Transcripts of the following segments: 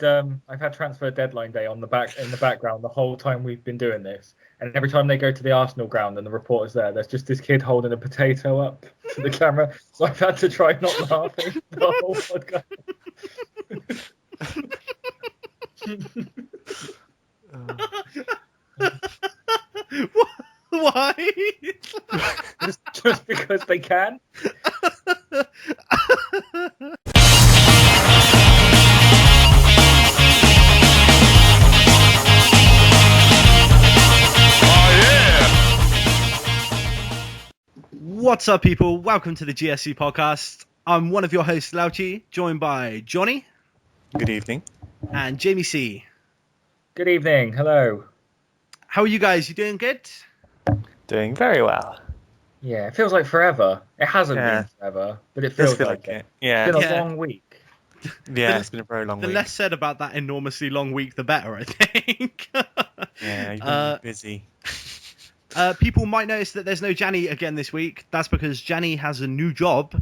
I've had transfer deadline day in the background the whole time we've been doing this, and every time they go to the Arsenal ground and the reporter's there's just this kid holding a potato up to the camera, so I've had to try not laughing the whole podcast. Why? just because they can. What's up, people? Welcome to the GSC Podcast. I'm one of your hosts, Louchy, joined by Johnny. Good evening. And Jamie C. Good evening. Hello. How are you guys? You doing good? Doing very well. Yeah, it feels like forever. It hasn't been forever, but it feels like it. Yeah. It's been a long week. Yeah, it's been a very long week. The less said about that enormously long week, the better, I think. Yeah, you've been busy. People might notice that there's no Janny again this week. That's because Janny has a new job,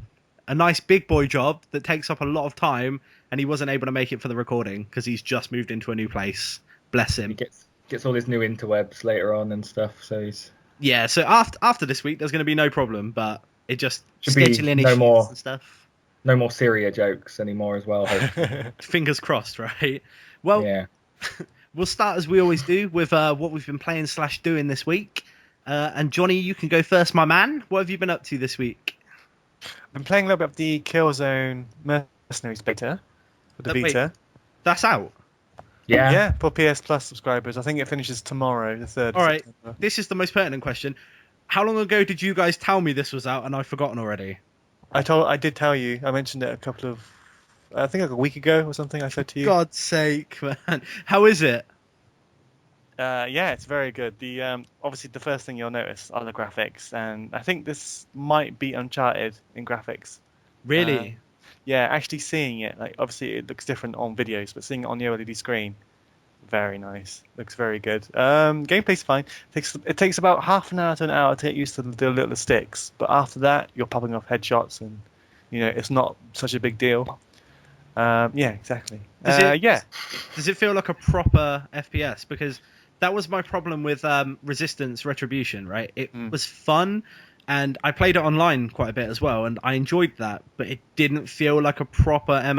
a nice big boy job that takes up a lot of time, and he wasn't able to make it for the recording because he's just moved into a new place. Bless him. He gets all his new interwebs later on and stuff, so he's... Yeah, so after this week, there's going to be no problem, but it just should be scheduling issues and stuff. No more Syria jokes anymore as well. Fingers crossed, right? Well, yeah. We'll start as we always do with what we've been playing / doing this week. And Johnny, you can go first, my man. What have you been up to this week? I've been playing a little bit of the Killzone Mercenaries beta for the beta. Wait, that's out? Yeah, for PS Plus subscribers. I think it finishes tomorrow, the 3rd. All right, this is the most pertinent question. How long ago did you guys tell me this was out and I've forgotten already? I did tell you. I mentioned it I think like a week ago or something. I said to you. God's sake, man. How is it? Yeah, it's very good. The obviously the first thing you'll notice are the graphics, and I think this might be Uncharted in graphics. Really? Yeah, actually seeing it, like obviously it looks different on videos, but seeing it on the OLED screen, very nice. Looks very good. Gameplay's fine. It takes about half an hour to an hour to get used to the little sticks, but after that you're popping off headshots, and it's not such a big deal. Yeah, exactly. Does it feel like a proper FPS? Because that was my problem with Resistance Retribution, right? It was fun, and I played it online quite a bit as well, and I enjoyed that, but it didn't feel like a proper a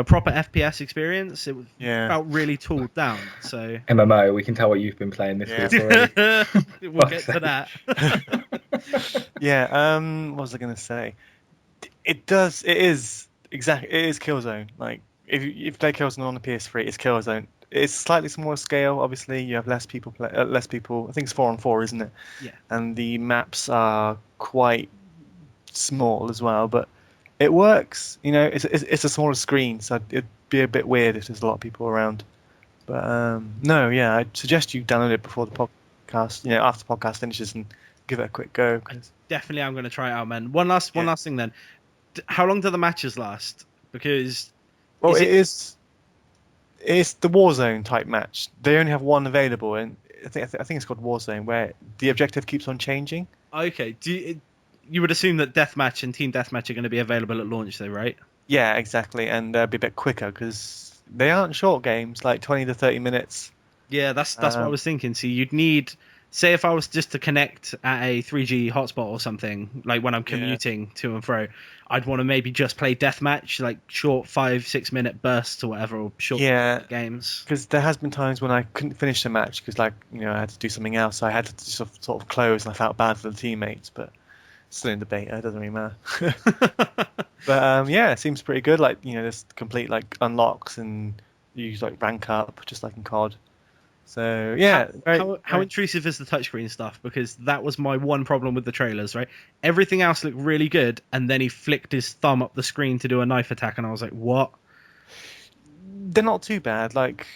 proper FPS experience. It felt really tooled down. So MMO, we can tell what you've been playing this week already. We'll get to that. Yeah, what was I going to say? It is Killzone. Like, if you play Killzone on the PS3, it's Killzone. It's slightly smaller scale. Obviously, you have less people. I think it's 4-on-4, isn't it? Yeah. And the maps are quite small as well, but it works. It's a smaller screen, so it'd be a bit weird if there's a lot of people around. But I'd suggest you download it before the podcast. After the podcast finishes, and give it a quick go. Definitely, I'm going to try it out, man. One last thing then. How long do the matches last? Because it's the Warzone type match. They only have one available, and I think it's called Warzone, where the objective keeps on changing. Okay. You would assume that Deathmatch and Team Deathmatch are going to be available at launch, though, right? Yeah, exactly, and they'll be a bit quicker because they aren't short games, like 20 to 30 minutes. Yeah, that's what I was thinking. So you'd need, say, if I was just to connect at a 3G hotspot or something, like when I'm commuting to and fro, I'd want to maybe just play Deathmatch, like short 5-6 minute bursts or whatever, or short games. Because there has been times when I couldn't finish the match because, I had to do something else, so I had to sort of close, and I felt bad for the teammates, but still in the beta, it doesn't really matter. But it seems pretty good. Like, there's complete unlocks, and you rank up just like in COD. So yeah, how intrusive is the touchscreen stuff? Because that was my one problem with the trailers, right? Everything else looked really good, and then he flicked his thumb up the screen to do a knife attack, and I was like, "What?" They're not too bad. Like,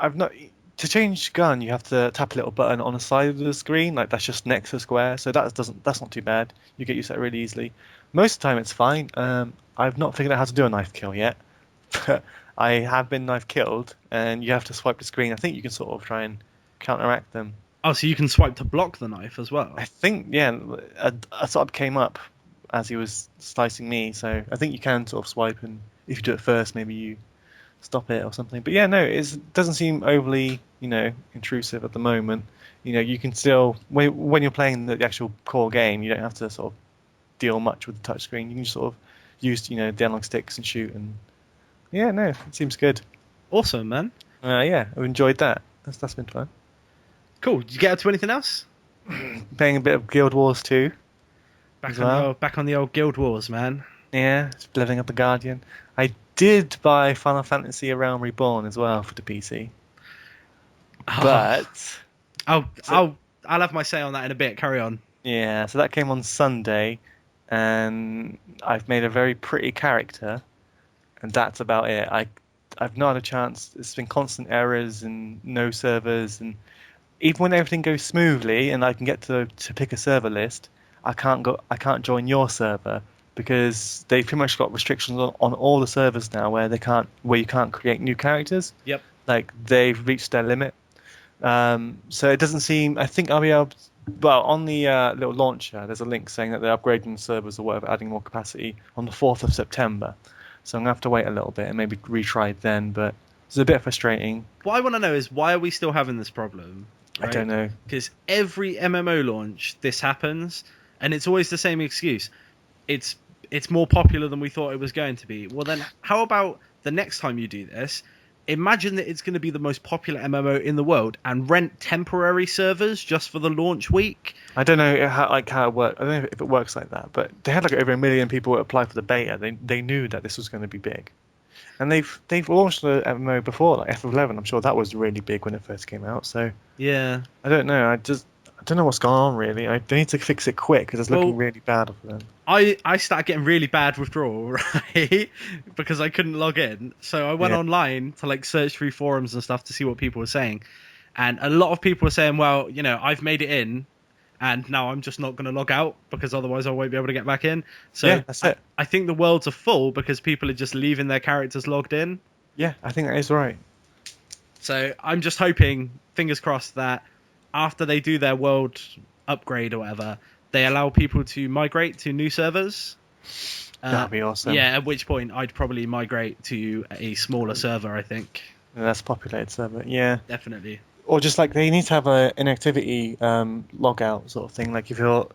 to change gun, you have to tap a little button on the side of the screen, like that's just next to the square. So that's not too bad. You get used to that really easily. Most of the time, it's fine. I've not figured out how to do a knife kill yet, but I have been knife killed, and you have to swipe the screen. I think you can sort of try and counteract them. Oh, so you can swipe to block the knife as well? I think, yeah. A sort of came up as he was slicing me, so I think you can sort of swipe, and if you do it first, maybe you stop it or something. But yeah, no, it doesn't seem overly, intrusive at the moment. You can still, when you're playing the actual core game, you don't have to sort of deal much with the touchscreen. You can just sort of use, the analog sticks and shoot. And yeah, no, it seems good. Awesome, man. Yeah, I've enjoyed that. That's been fun. Cool. Did you get up to anything else? Playing a bit of Guild Wars 2. Back on the old Guild Wars, man. Yeah, just living up the Guardian. I did buy Final Fantasy A Realm Reborn as well for the PC. But I'll have my say on that in a bit. Carry on. Yeah, so that came on Sunday, and I've made a very pretty character, and that's about it. I've not had a chance. It's been constant errors and no servers, and even when everything goes smoothly and I can get to pick a server list, I can't join your server because they've pretty much got restrictions on all the servers now where you can't create new characters. Yep. Like they've reached their limit. So it doesn't seem. I think I'll be able. Well, on the little launcher, there's a link saying that they're upgrading the servers or whatever, adding more capacity on the 4th of September. So I'm gonna have to wait a little bit and maybe retry it then. But it's a bit frustrating. What I want to know is why are we still having this problem? Right? I don't know. Because every MMO launch, this happens, and it's always the same excuse. It's more popular than we thought it was going to be. Well, then how about the next time you do this? Imagine that it's going to be the most popular MMO in the world and rent temporary servers just for the launch week. I don't know how it works. I don't know if it works like that. But they had over 1 million people who applied for the beta. They knew that this was going to be big, and they've launched the MMO before, like FF11. I'm sure that was really big when it first came out. So yeah, I don't know. I don't know what's going on really. They need to fix it quick because it's looking really bad for them. I started getting really bad withdrawal, right? Because I couldn't log in. So I went online to search through forums and stuff to see what people were saying. And a lot of people were saying, well, I've made it in and now I'm just not going to log out because otherwise I won't be able to get back in. So yeah, that's it. I think the worlds are full because people are just leaving their characters logged in. Yeah, I think that is right. So I'm just hoping, fingers crossed, that after they do their world upgrade or whatever, they allow people to migrate to new servers. That'd be awesome. Yeah, at which point I'd probably migrate to a smaller server, I think. A less populated server, yeah. Definitely. Or just they need to have an inactivity logout sort of thing. Like if you're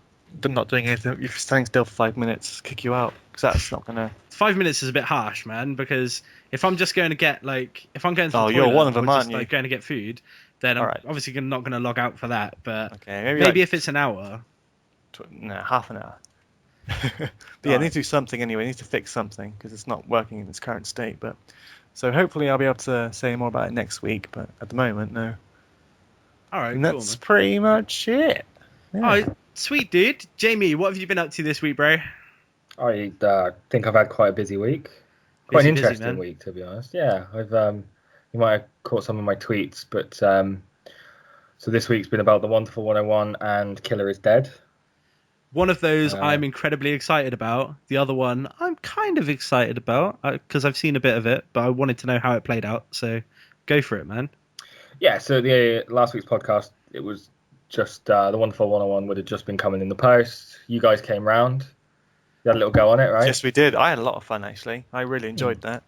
not doing anything, if you're standing still for 5 minutes, kick you out. Because that's not going to... 5 minutes is a bit harsh, man, because if I'm just going to get, if I'm going to the toilet, you're one of them, or aren't just, you? going to get food, then I'm obviously not going to log out for that. But okay, maybe if it's an hour... half an hour. But yeah, they need to do something anyway. They need to fix something because it's not working in its current state. But so hopefully I'll be able to say more about it next week. But at the moment, no. All right, and that's pretty much it. Yeah. All right, sweet dude. Jamie, what have you been up to this week, bro? I think I've had quite a busy week. Quite an interesting week, to be honest. Yeah, I've you might have caught some of my tweets, but so this week's been about the Wonderful 101 and Killer is Dead. One of those I'm incredibly excited about. The other one I'm kind of excited about because I've seen a bit of it, but I wanted to know how it played out. So go for it, man. Yeah, so the last week's podcast, it was just the Wonderful 101 would have just been coming in the post. You guys came round. You had a little go on it, right? Yes, we did. I had a lot of fun, actually. I really enjoyed that.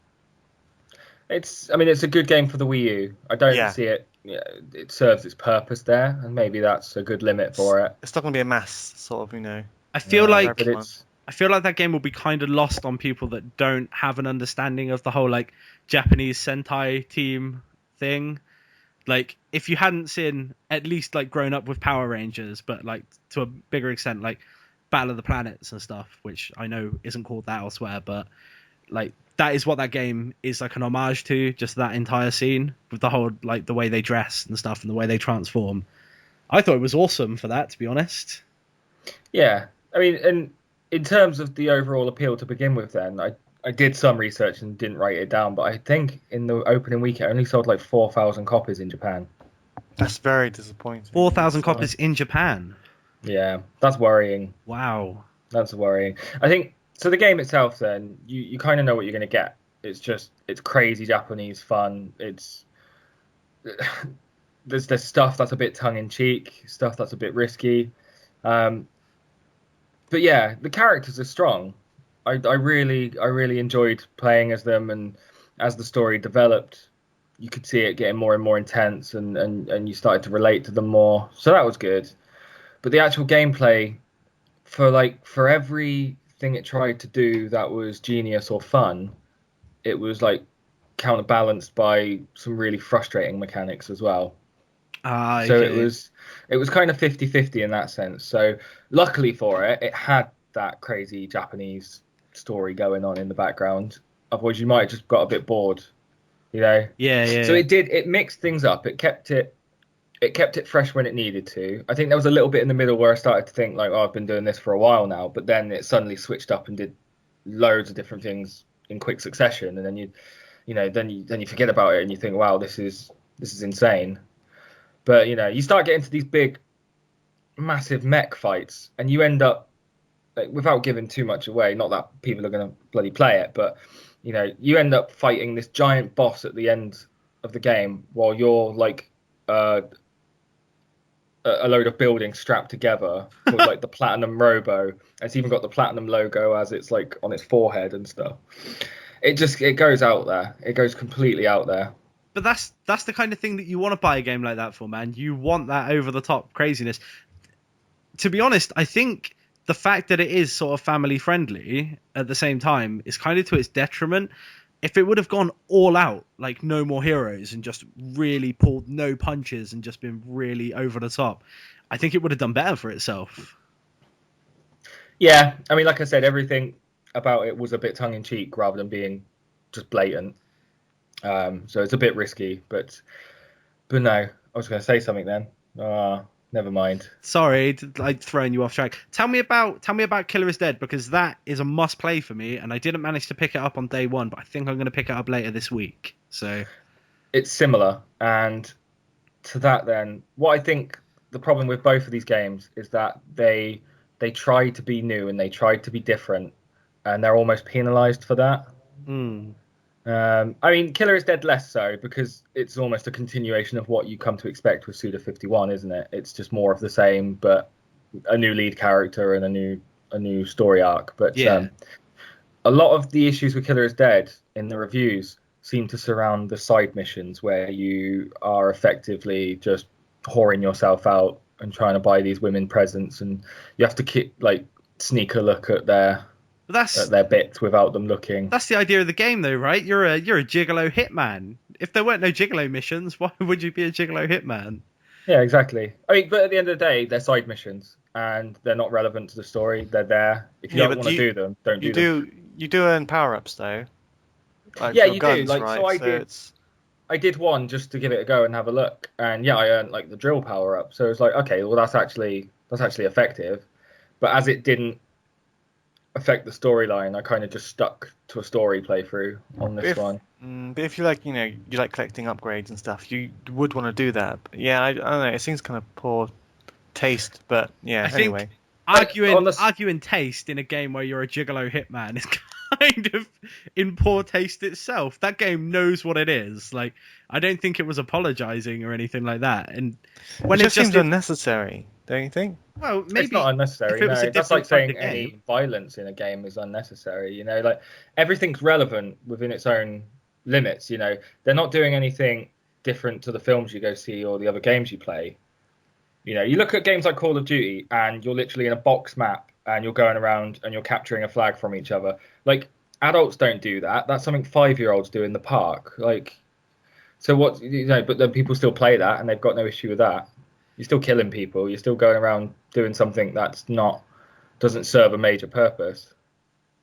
It's a good game for the Wii U. I don't see it. It serves its purpose there, and maybe that's a good limit for it. It's not going to be a mass sort of, I feel like that game will be kind of lost on people that don't have an understanding of the whole Japanese Sentai team thing. If you hadn't seen, at least grown up with Power Rangers, but to a bigger extent Battle of the Planets and stuff, which I know isn't called that elsewhere, but that is what that game is an homage to, just that entire scene with the whole the way they dress and stuff and the way they transform. I thought it was awesome for that, to be honest. Yeah, and in terms of the overall appeal to begin with, then I did some research and didn't write it down, but I think in the opening week it only sold 4,000 copies in Japan. That's very disappointing. 4,000 copies in Japan. Yeah, that's worrying. Wow, that's worrying. I think. So the game itself, then, you kind of know what you're going to get. It's crazy Japanese fun. There's stuff that's a bit tongue-in-cheek, stuff that's a bit risky. But yeah, the characters are strong. I really enjoyed playing as them, and as the story developed, you could see it getting more and more intense, and you started to relate to them more. So that was good. But the actual gameplay, for everything it tried to do that was genius or fun, it was like counterbalanced by some really frustrating mechanics as well. So it was kind of 50-50 in that sense. So luckily for it, it had that crazy Japanese story going on in the background. Otherwise, you might have just got a bit bored, you know. Yeah. So it mixed things up. It kept it fresh when it needed to. I think there was a little bit in the middle where I started to think like, oh, I've been doing this for a while now, but then it suddenly switched up and did loads of different things in quick succession, and then you forget about it and you think, wow, this is insane. But you start getting to these big, massive mech fights, and you end up, like, without giving too much away, not that people are going to bloody play it, but you end up fighting this giant boss at the end of the game while you're like a load of buildings strapped together with like the platinum robo. It's even got the platinum logo as it's like on its forehead and stuff. It goes out there. It goes completely out there. But that's the kind of thing that you want to buy a game like that for, man. You want that over the top craziness. To be honest, I think the fact that it is sort of family friendly at the same time is kind of to its detriment. If it would have gone all out, like no more heroes, and just really pulled no punches and just been really over the top, I think it would have done better for itself. Yeah, I mean, like I said, everything about it was a bit tongue in cheek rather than being just blatant. So it's a bit risky, but no, I was going to say something then. Never mind. Sorry, like throwing you off track. Tell me about Killer is Dead, because that is a must play for me, and I didn't manage to pick it up on day one, but I think I'm going to pick it up later this week. So it's similar, and to that, then what I think the problem with both of these games is that they try to be new and they try to be different, and they're almost penalised for that. I mean, Killer is Dead less so, because it's almost a continuation of what you come to expect with Suda 51, isn't it? It's just more of the same, but a new lead character and a new story arc. But yeah. A lot of the issues with Killer is Dead in the reviews seem to surround the side missions, where you are effectively just whoring yourself out and trying to buy these women presents, and you have to sneak a look at their bits without them looking. That's the idea of the game, though, right? You're a gigolo hitman. If there weren't no gigolo missions, why would you be a gigolo hitman? Yeah, exactly. I mean, but at the end of the day, they're side missions, and they're not relevant to the story. They're there. If you don't want to do them, don't do them. You do earn power-ups, though. Like, yeah, you guns, do. Like, right? So I did one just to give it a go and have a look, and yeah, I earned like the drill power-up. So it's like, okay, well, that's actually effective. But as it didn't affect the storyline, I kind of just stuck to a story playthrough on this one. But if you like collecting upgrades and stuff, you would want to do that. But yeah, I don't know. It seems kind of poor taste, but yeah. Anyway, arguing taste in a game where you're a gigolo hitman is kind of in poor taste itself. That game knows what it is. Like, I don't think it was apologizing or anything like that. And when it just seems unnecessary, don't you think? Well, maybe it's not unnecessary. No, that's like saying any violence in a game is unnecessary. Like everything's relevant within its own limits. They're not doing anything different to the films you go see or the other games you play. You look at games like Call of Duty, and you're literally in a box map, and you're going around and you're capturing a flag from each other. Like, adults don't do that. That's something 5-year-olds do in the park. Like, so what? But then people still play that, and they've got no issue with that. You're still killing people. You're still going around doing something doesn't serve a major purpose.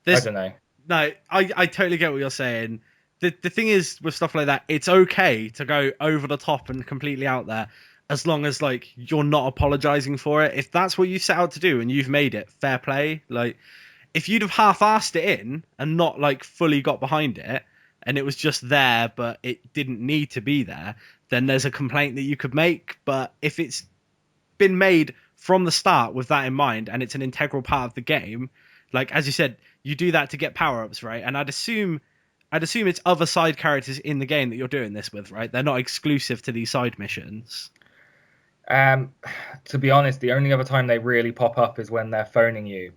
I don't know. No, I totally get what you're saying. The thing is, with stuff like that, it's okay to go over the top and completely out there, as long as like you're not apologizing for it. If that's what you set out to do and you've made it, fair play. Like, if you'd have half-assed it in and not like fully got behind it, and it was just there but it didn't need to be there, then there's a complaint that you could make. But if it's been made from the start with that in mind, and it's an integral part of the game, like as you said, you do that to get power-ups, right? And I'd assume it's other side characters in the game that you're doing this with, right? They're not exclusive to these side missions. To be honest, the only other time they really pop up is when they're phoning you.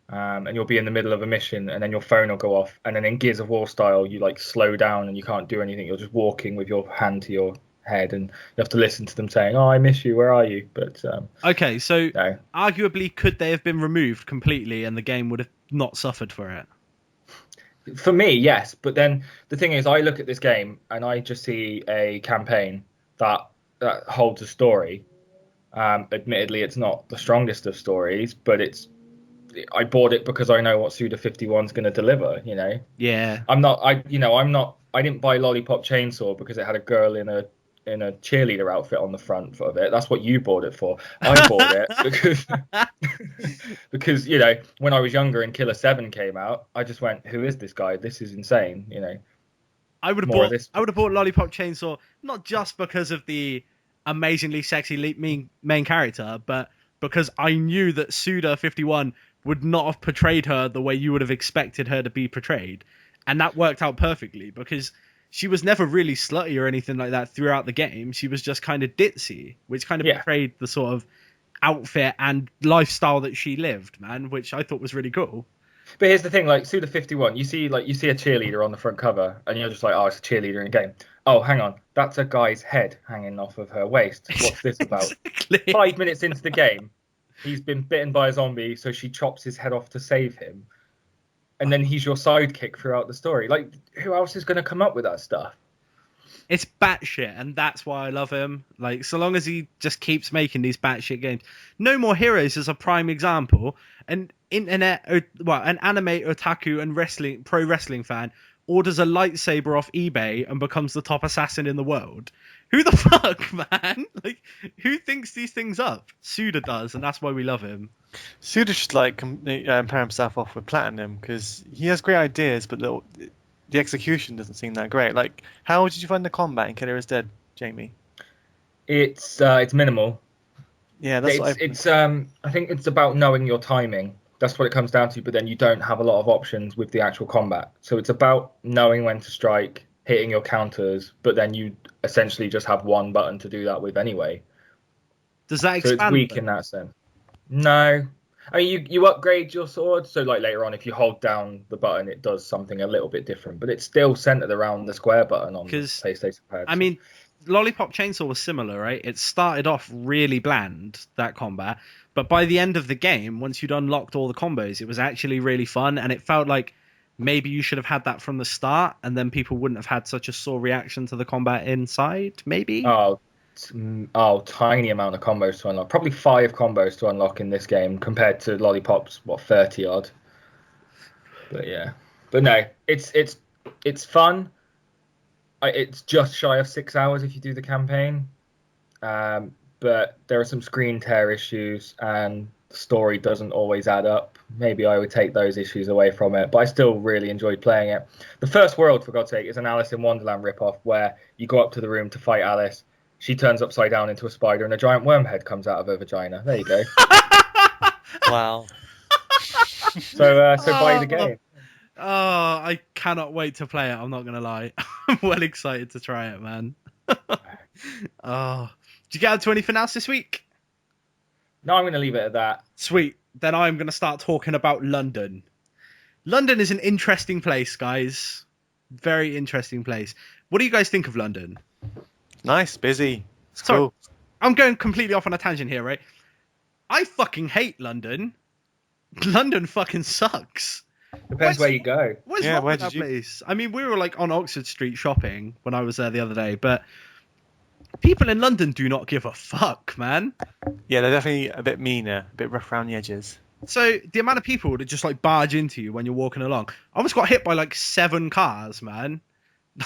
and you'll be in the middle of a mission, and then your phone will go off, and then in Gears of War style, you like slow down and you can't do anything. You're just walking with your hand to your head, and you have to listen to them saying, "Oh, I miss you. Where are you?" But okay, so no. arguably, could they have been removed completely, and the game would have not suffered for it? For me, yes. But then the thing is, I look at this game and I just see a campaign that holds a story. Admittedly, it's not the strongest of stories, but I bought it because I know what Suda51 is going to deliver. You know. Yeah. I didn't buy Lollipop Chainsaw because it had a girl in a cheerleader outfit on the front of it. That's what you bought it for. I bought it because when I was younger and Killer 7 came out, I just went, "Who is this guy? This is insane." I would have bought Lollipop Chainsaw not just because of the amazingly sexy main character, but because I knew that Suda51 would not have portrayed her the way you would have expected her to be portrayed, and that worked out perfectly because she was never really slutty or anything like that throughout the game. She was just kind of ditzy, which kind of portrayed the sort of outfit and lifestyle that she lived, man, which I thought was really cool. But here's the thing, like Suda51, you see a cheerleader on the front cover, and you're just like, "Oh, it's a cheerleader in a game." Oh, hang on, that's a guy's head hanging off of her waist. What's this about? Exactly. 5 minutes into the game, he's been bitten by a zombie, so she chops his head off to save him. And then he's your sidekick throughout the story. Like, who else is going to come up with that stuff? It's batshit, and that's why I love him. Like, so long as he just keeps making these batshit games. No More Heroes is a prime example. An anime otaku and pro wrestling fan orders a lightsaber off eBay and becomes the top assassin in the world. Who the fuck, man? Like, who thinks these things up? Suda does, and that's why we love him. Suda should pair himself off with Platinum because he has great ideas, but the execution doesn't seem that great. Like, how did you find the combat in Killer is Dead, Jamie? It's minimal. Yeah, that's I think it's about knowing your timing. That's what it comes down to. But then you don't have a lot of options with the actual combat. So it's about knowing when to strike, hitting your counters, but then you essentially just have one button to do that with anyway. Does that expand? So it's weak in that sense. No. I mean, you upgrade your sword, so like later on, if you hold down the button, it does something a little bit different, but it's still centered around the square button on the PlayStation pad. I mean, Lollipop Chainsaw was similar, right? It started off really bland, that combat, but by the end of the game, once you'd unlocked all the combos, it was actually really fun, and it felt like maybe you should have had that from the start, and then people wouldn't have had such a sore reaction to the combat inside, maybe? Tiny amount of combos to unlock. Probably 5 combos to unlock in this game compared to Lollipop's 30 odd. But yeah, but no, it's fun. It's just shy of 6 hours if you do the campaign. But there are some screen tear issues and the story doesn't always add up. Maybe I would take those issues away from it, but I still really enjoyed playing it. The first world, for God's sake, is an Alice in Wonderland ripoff where you go up to the room to fight Alice. She turns upside down into a spider and a giant worm head comes out of her vagina. There you go. Wow. So buy the game. Oh, I cannot wait to play it. I'm not going to lie. I'm well excited to try it, man. Oh, did you get up to anything else this week? No, I'm going to leave it at that. Sweet. Then I'm going to start talking about London. London is an interesting place, guys. Very interesting place. What do you guys think of London? Nice, busy. It's Sorry, cool. I'm going completely off on a tangent here, right? I fucking hate London. London fucking sucks. Depends where you go. What's wrong with that place? I mean, we were like on Oxford Street shopping when I was there the other day, but people in London do not give a fuck, man. Yeah, they're definitely a bit meaner, a bit rough around the edges. So the amount of people that just like barge into you when you're walking along. I almost got hit by like 7 cars, man.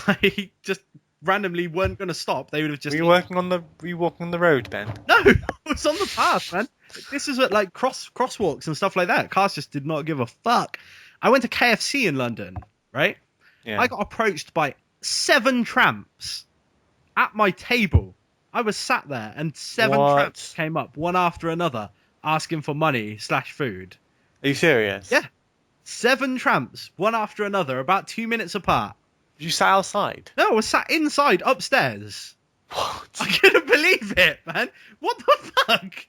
Like just randomly weren't going to stop. They would have just. Were you walking on the road, Ben? No, it was on the path, man. This is at like crosswalks and stuff like that. Cars just did not give a fuck. I went to KFC in London, right? Yeah. I got approached by 7 tramps at my table. I was sat there and 7 tramps came up, one after another, asking for money / food. Are you serious? Yeah. 7 tramps, one after another, about 2 minutes apart. You sat outside? No, I was sat inside, upstairs. What? I couldn't believe it, man. What the fuck?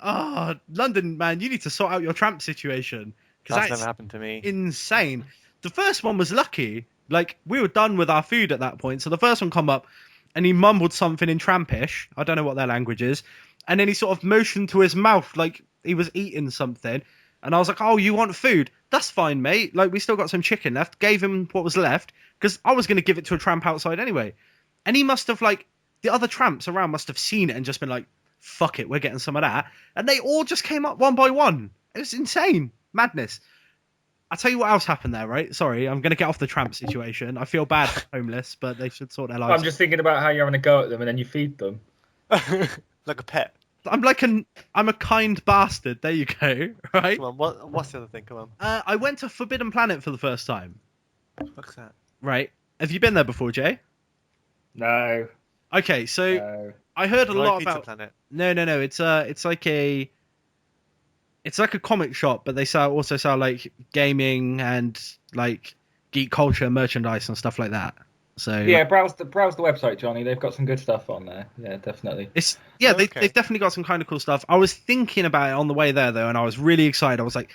Oh, London, man, you need to sort out your tramp situation. That's never happened to me. Insane. The first one was lucky. Like, we were done with our food at that point, so the first one come up, and he mumbled something in Trampish. I don't know what their language is. And then he sort of motioned to his mouth like he was eating something. And I was like, oh, you want food? That's fine, mate. Like, we still got some chicken left. Gave him what was left, because I was going to give it to a tramp outside anyway. And he must have, like, the other tramps around must have seen it and just been like, fuck it, we're getting some of that. And they all just came up one by one. It was insane. Madness. I'll tell you what else happened there, right? Sorry, I'm going to get off the tramp situation. I feel bad for homeless, but they should sort their lives. I'm just thinking about how you're having a go at them and then you feed them. Like a pet. I'm a kind bastard. There you go. Right? Come on, what's the other thing? Come on. I went to Forbidden Planet for the first time. What's that? Right. Have you been there before, Jay? No. Okay, so No. I heard a lot Pizza about. Planet. No. It's like a comic shop, but they also sell like gaming and like geek culture merchandise and stuff like that. So Yeah, browse the website, Johnny. They've got some good stuff on there. Yeah, definitely. They've definitely got some kind of cool stuff. I was thinking about it on the way there though, and I was really excited. I was like,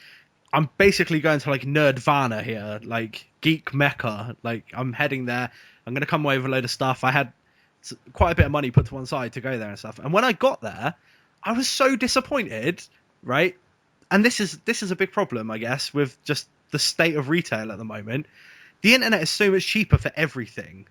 I'm basically going to like Nerdvana here, like geek mecca. Like, I'm heading there. I'm gonna come away with a load of stuff. I had quite a bit of money put to one side to go there and stuff. And when I got there, I was so disappointed, right? And this is a big problem, I guess, with just the state of retail at the moment. The internet is so much cheaper for everything.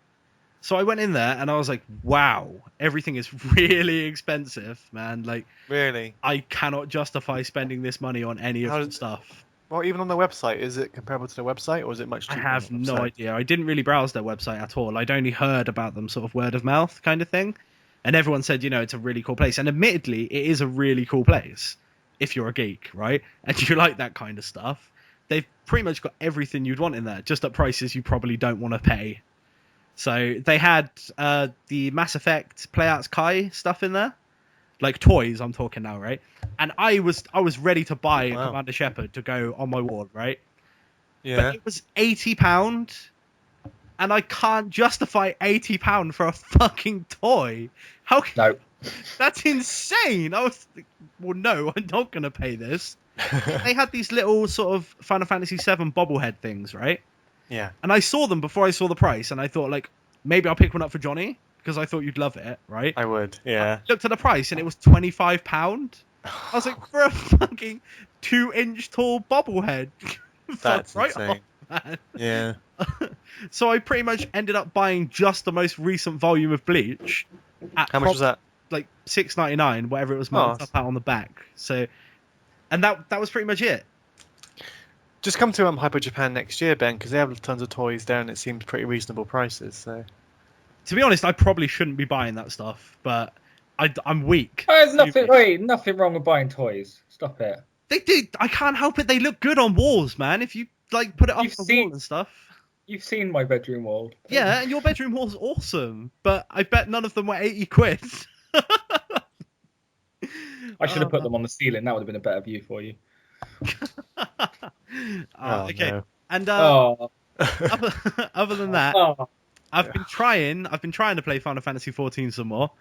So I went in there and I was like, wow, everything is really expensive, man. Like, Really? I cannot justify spending this money on any of the stuff. Well, even on their website, is it comparable to their website, or is it much cheaper? I have on the no website? idea. I didn't really browse their website at all. I'd only heard about them sort of word of mouth kind of thing. And everyone said, it's a really cool place. And admittedly, it is a really cool place if you're a geek, right? And you like that kind of stuff. They've pretty much got everything you'd want in there, just at prices you probably don't want to pay. So they had the Mass Effect Playouts Kai stuff in there. Like toys, I'm talking now, right? And I was ready to buy a Commander Shepard to go on my wall, right? Yeah. But it was £80, and I can't justify £80 for a fucking toy. How? No. That's insane. I was like, well, no, I'm not gonna pay this. They had these little sort of Final Fantasy VII bobblehead things, right? Yeah. And I saw them before I saw the price, and I thought, like, maybe I'll pick one up for Johnny, because I thought you'd love it, right? I would, yeah. I looked at the price, and it was £25. I was like, for a fucking 2-inch tall bobblehead. That's right insane. off, man. Yeah. So I pretty much ended up buying just the most recent volume of Bleach. How much was that? Like $6.99, whatever it was marked up out on the back. So, and that was pretty much it. Just come to Hyper Japan next year, Ben, because they have tons of toys there, and it seems pretty reasonable prices. So, to be honest, I probably shouldn't be buying that stuff, but I'm weak. There's nothing wrong with buying toys. Stop it. They do. I can't help it. They look good on walls, man. If you like put it up on the wall and stuff. You've seen my bedroom wall. Yeah, and your bedroom wall's awesome, but I bet none of them were 80 quid. I should have put them on the ceiling. That would have been a better view for you. Okay. No. And Oh. other than that, Oh. I've been trying to play Final Fantasy 14 some more.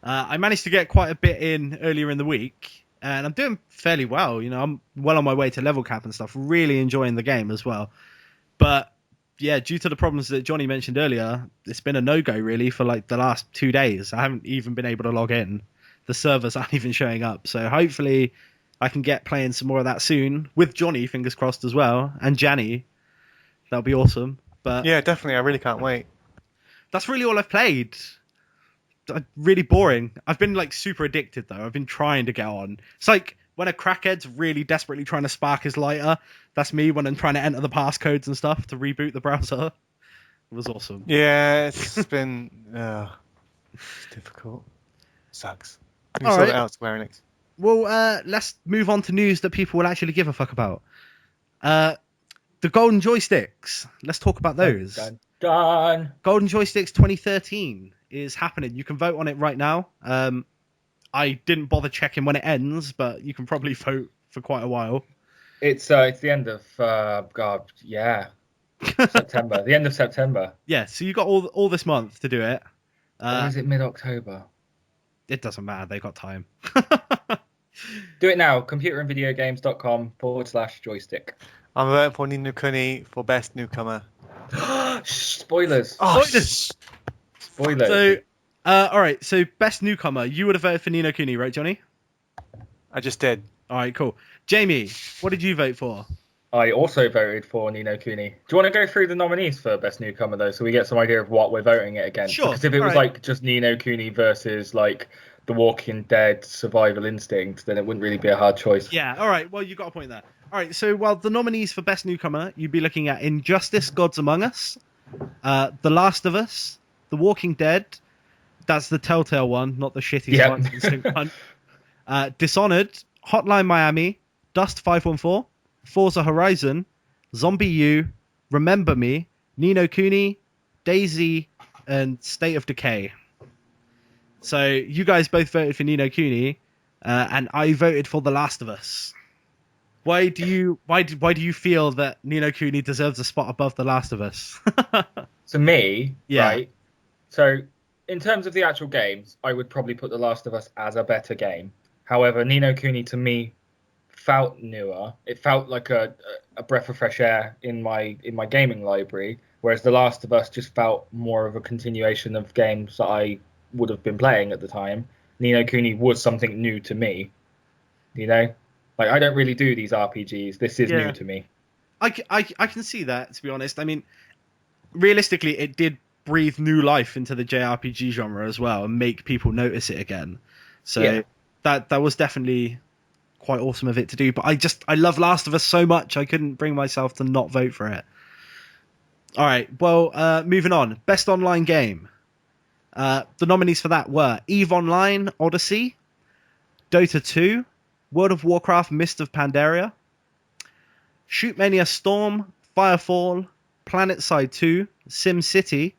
I managed to get quite a bit in earlier in the week, and I'm doing fairly well. I'm well on my way to level cap and stuff. Really enjoying the game as well. But yeah, due to the problems that Johnny mentioned earlier, it's been a no-go really for like the last 2 days. I haven't even been able to log in. The servers aren't even showing up. So hopefully I can get playing some more of that soon with Johnny, fingers crossed as well, and Janny. That'll be awesome. But yeah, definitely. I really can't wait. that's really all I've played. Really boring. I've been like super addicted though. I've been trying to get on. It's like when a crackhead's really desperately trying to spark his lighter. That's me when I'm trying to enter the passcodes and stuff to reboot the browser. It was awesome. Yeah, it's been it's difficult. Sucks. You All sort right. it out, Square Enix. Well, let's move on to news that people will actually give a fuck about. The Golden Joysticks. Let's talk about those. Done. Golden Joysticks 2013 is happening. You can vote on it right now. I didn't bother checking when it ends, but you can probably vote for quite a while. It's the end of September. The end of September. Yeah, so you got all this month to do it. Or is it mid-October? It doesn't matter. They got time. Do it now. computerandvideogames.com/joystick. I'm voting for Ni no Kuni for best newcomer. Spoilers. Oh, Spoilers. So, all right. So, best newcomer. You would have voted for Ni no Kuni, right, Johnny? I just did. All right, cool. Jamie, what did you vote for? I also voted for Ni no Kuni. Do you want to go through the nominees for best newcomer though, so we get some idea of what we're voting it against? Sure. Because if it was Right. like just Ni no Kuni versus like The Walking Dead Survival Instinct, then it wouldn't really be a hard choice. Yeah. All right. Well, you got a point there. All right. So, well, the nominees for best newcomer, you'd be looking at Injustice: Gods Among Us, The Last of Us, The Walking Dead. That's the Telltale one, not the shitty Survival Instinct one. Dishonored, Hotline Miami, Dust 514, Forza Horizon, Zombie U, Remember Me, Ni no Kuni, DayZ, and State of Decay. So you guys both voted for Ni no Kuni, and I voted for The Last of Us. Why do you feel that Ni no Kuni deserves a spot above The Last of Us? So me, Yeah. right? So in terms of the actual games, I would probably put The Last of Us as a better game. However, Ni no Kuni to me felt newer. It felt like a breath of fresh air in my gaming library, whereas The Last of Us just felt more of a continuation of games that I would have been playing at the time. Ni no Kuni was something new to me, you know? Like, I don't really do these RPGs. This is new to me. I can see that, to be honest. I mean, realistically, it did breathe new life into the JRPG genre as well and make people notice it again. So that was definitely quite awesome of it to do. But I love Last of Us so much, I couldn't bring myself to not vote for it. All right, well, moving on. Best online game. The nominees for that were EVE Online Odyssey, Dota 2, World of Warcraft Mist of Pandaria, Shootmania Storm, Firefall, PlanetSide 2, SimCity,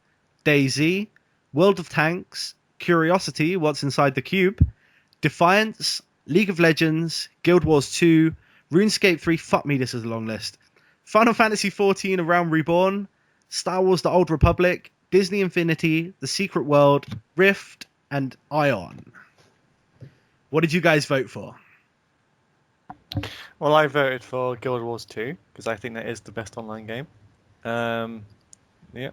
DayZ, World of Tanks, Curiosity, What's Inside the Cube, Defiance, League of Legends, Guild Wars 2, RuneScape 3, fuck me, this is a long list, Final Fantasy XIV, A Realm Reborn, Star Wars The Old Republic, Disney Infinity, The Secret World, Rift, and Ion. What did you guys vote for? Well, I voted for Guild Wars 2 because I think that is the best online game. Yeah.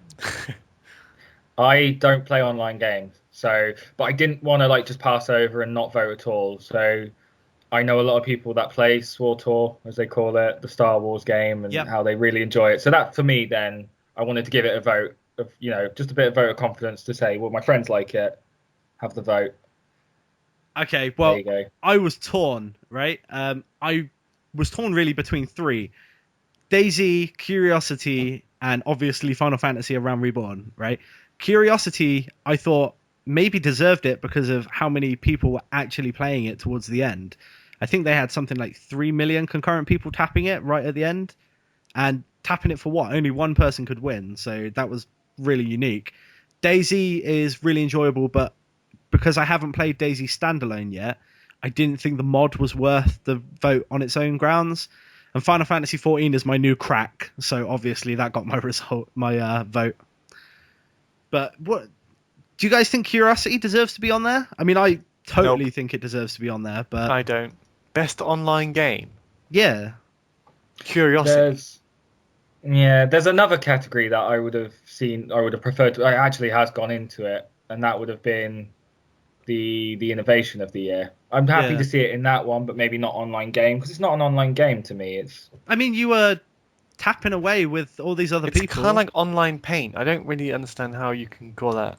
I don't play online games, but I didn't want to like just pass over and not vote at all. So I know a lot of people that play SWTOR, as they call it, the Star Wars game, and how they really enjoy it. So that for me, then I wanted to give it a vote of, just a bit of vote of confidence to say, well, my friends like it, have the vote. Okay, well, there you go. I was torn, right? I was torn really between three: DayZ, Curiosity, and obviously Final Fantasy: A Realm Reborn, right? Curiosity, I thought maybe deserved it because of how many people were actually playing it towards the end. I think they had something like 3 million concurrent people tapping it right at the end, and tapping it for what? Only one person could win, so that was really unique. DayZ is really enjoyable, but because I haven't played DayZ standalone yet, I didn't think the mod was worth the vote on its own grounds. And Final Fantasy XIV is my new crack, so obviously that got my vote. But what do you guys think? Curiosity deserves to be on there? I mean, I totally think it deserves to be on there, but I don't. Best online game. Yeah, Curiosity. There's another category that I would have preferred to. I actually has gone into it, and that would have been the innovation of the year. I'm happy to see it in that one, but maybe not online game, because it's not an online game to me. I mean, you were tapping away with all these other people. It's kind of like online paint. I don't really understand how you can call that.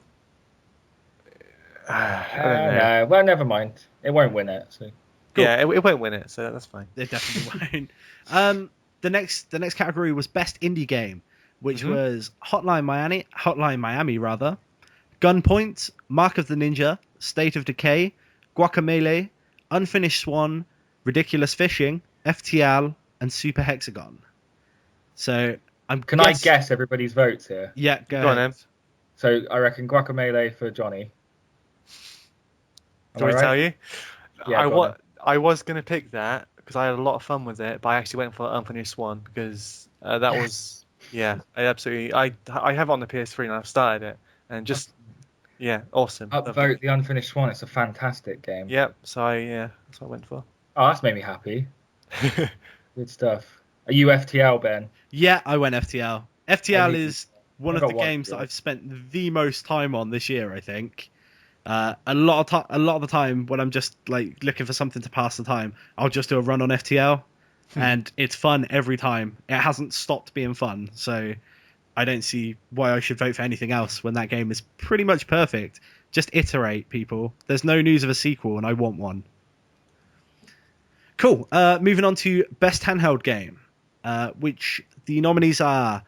I don't know. Well, never mind. It won't win it. So. Cool. Yeah, it won't win it, so that's fine. It definitely won't. The next category was best indie game, which was Hotline Miami, Gunpoint, Mark of the Ninja, State of Decay, Guacamelee, Unfinished Swan, Ridiculous Fishing, FTL, and Super Hexagon. So I guess everybody's votes here? Yeah, go on, ahead. So I reckon Guacamelee for Johnny. Do I tell you? Yeah, I was going to pick that because I had a lot of fun with it, but I actually went for Unfinished Swan because that was, I absolutely, I have it on the PS3 and I've started it and just, awesome. Upvote the Unfinished Swan. It's a fantastic game. Yep. So that's what I went for. Oh, that's made me happy. Good stuff. Are you FTL, Ben? Yeah, I went FTL. FTL need is one I of got the one, games that yeah. I've spent the most time on this year, I think. A lot of the time when I'm just like looking for something to pass the time, I'll just do a run on FTL, and it's fun every time. It hasn't stopped being fun, so I don't see why I should vote for anything else when that game is pretty much perfect. Just iterate, people. There's no news of a sequel, and I want one. Cool. Moving on to Best Handheld Game, which the nominees are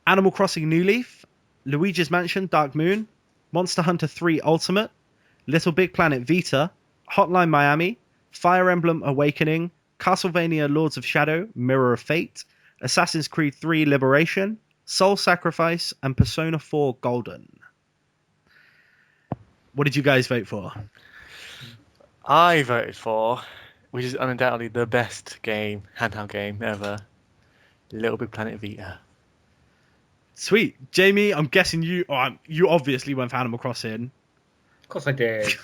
Animal Crossing New Leaf, Luigi's Mansion Dark Moon, Monster Hunter 3 Ultimate, Little Big Planet Vita, Hotline Miami, Fire Emblem Awakening, Castlevania Lords of Shadow Mirror of Fate, Assassin's Creed 3 Liberation, Soul Sacrifice, and Persona 4 Golden. What did you guys vote for? I voted for, which is undoubtedly the best handheld game ever, Little Big Planet Vita. Sweet. Jamie, I'm guessing you obviously went for Animal Crossing. Of course I did.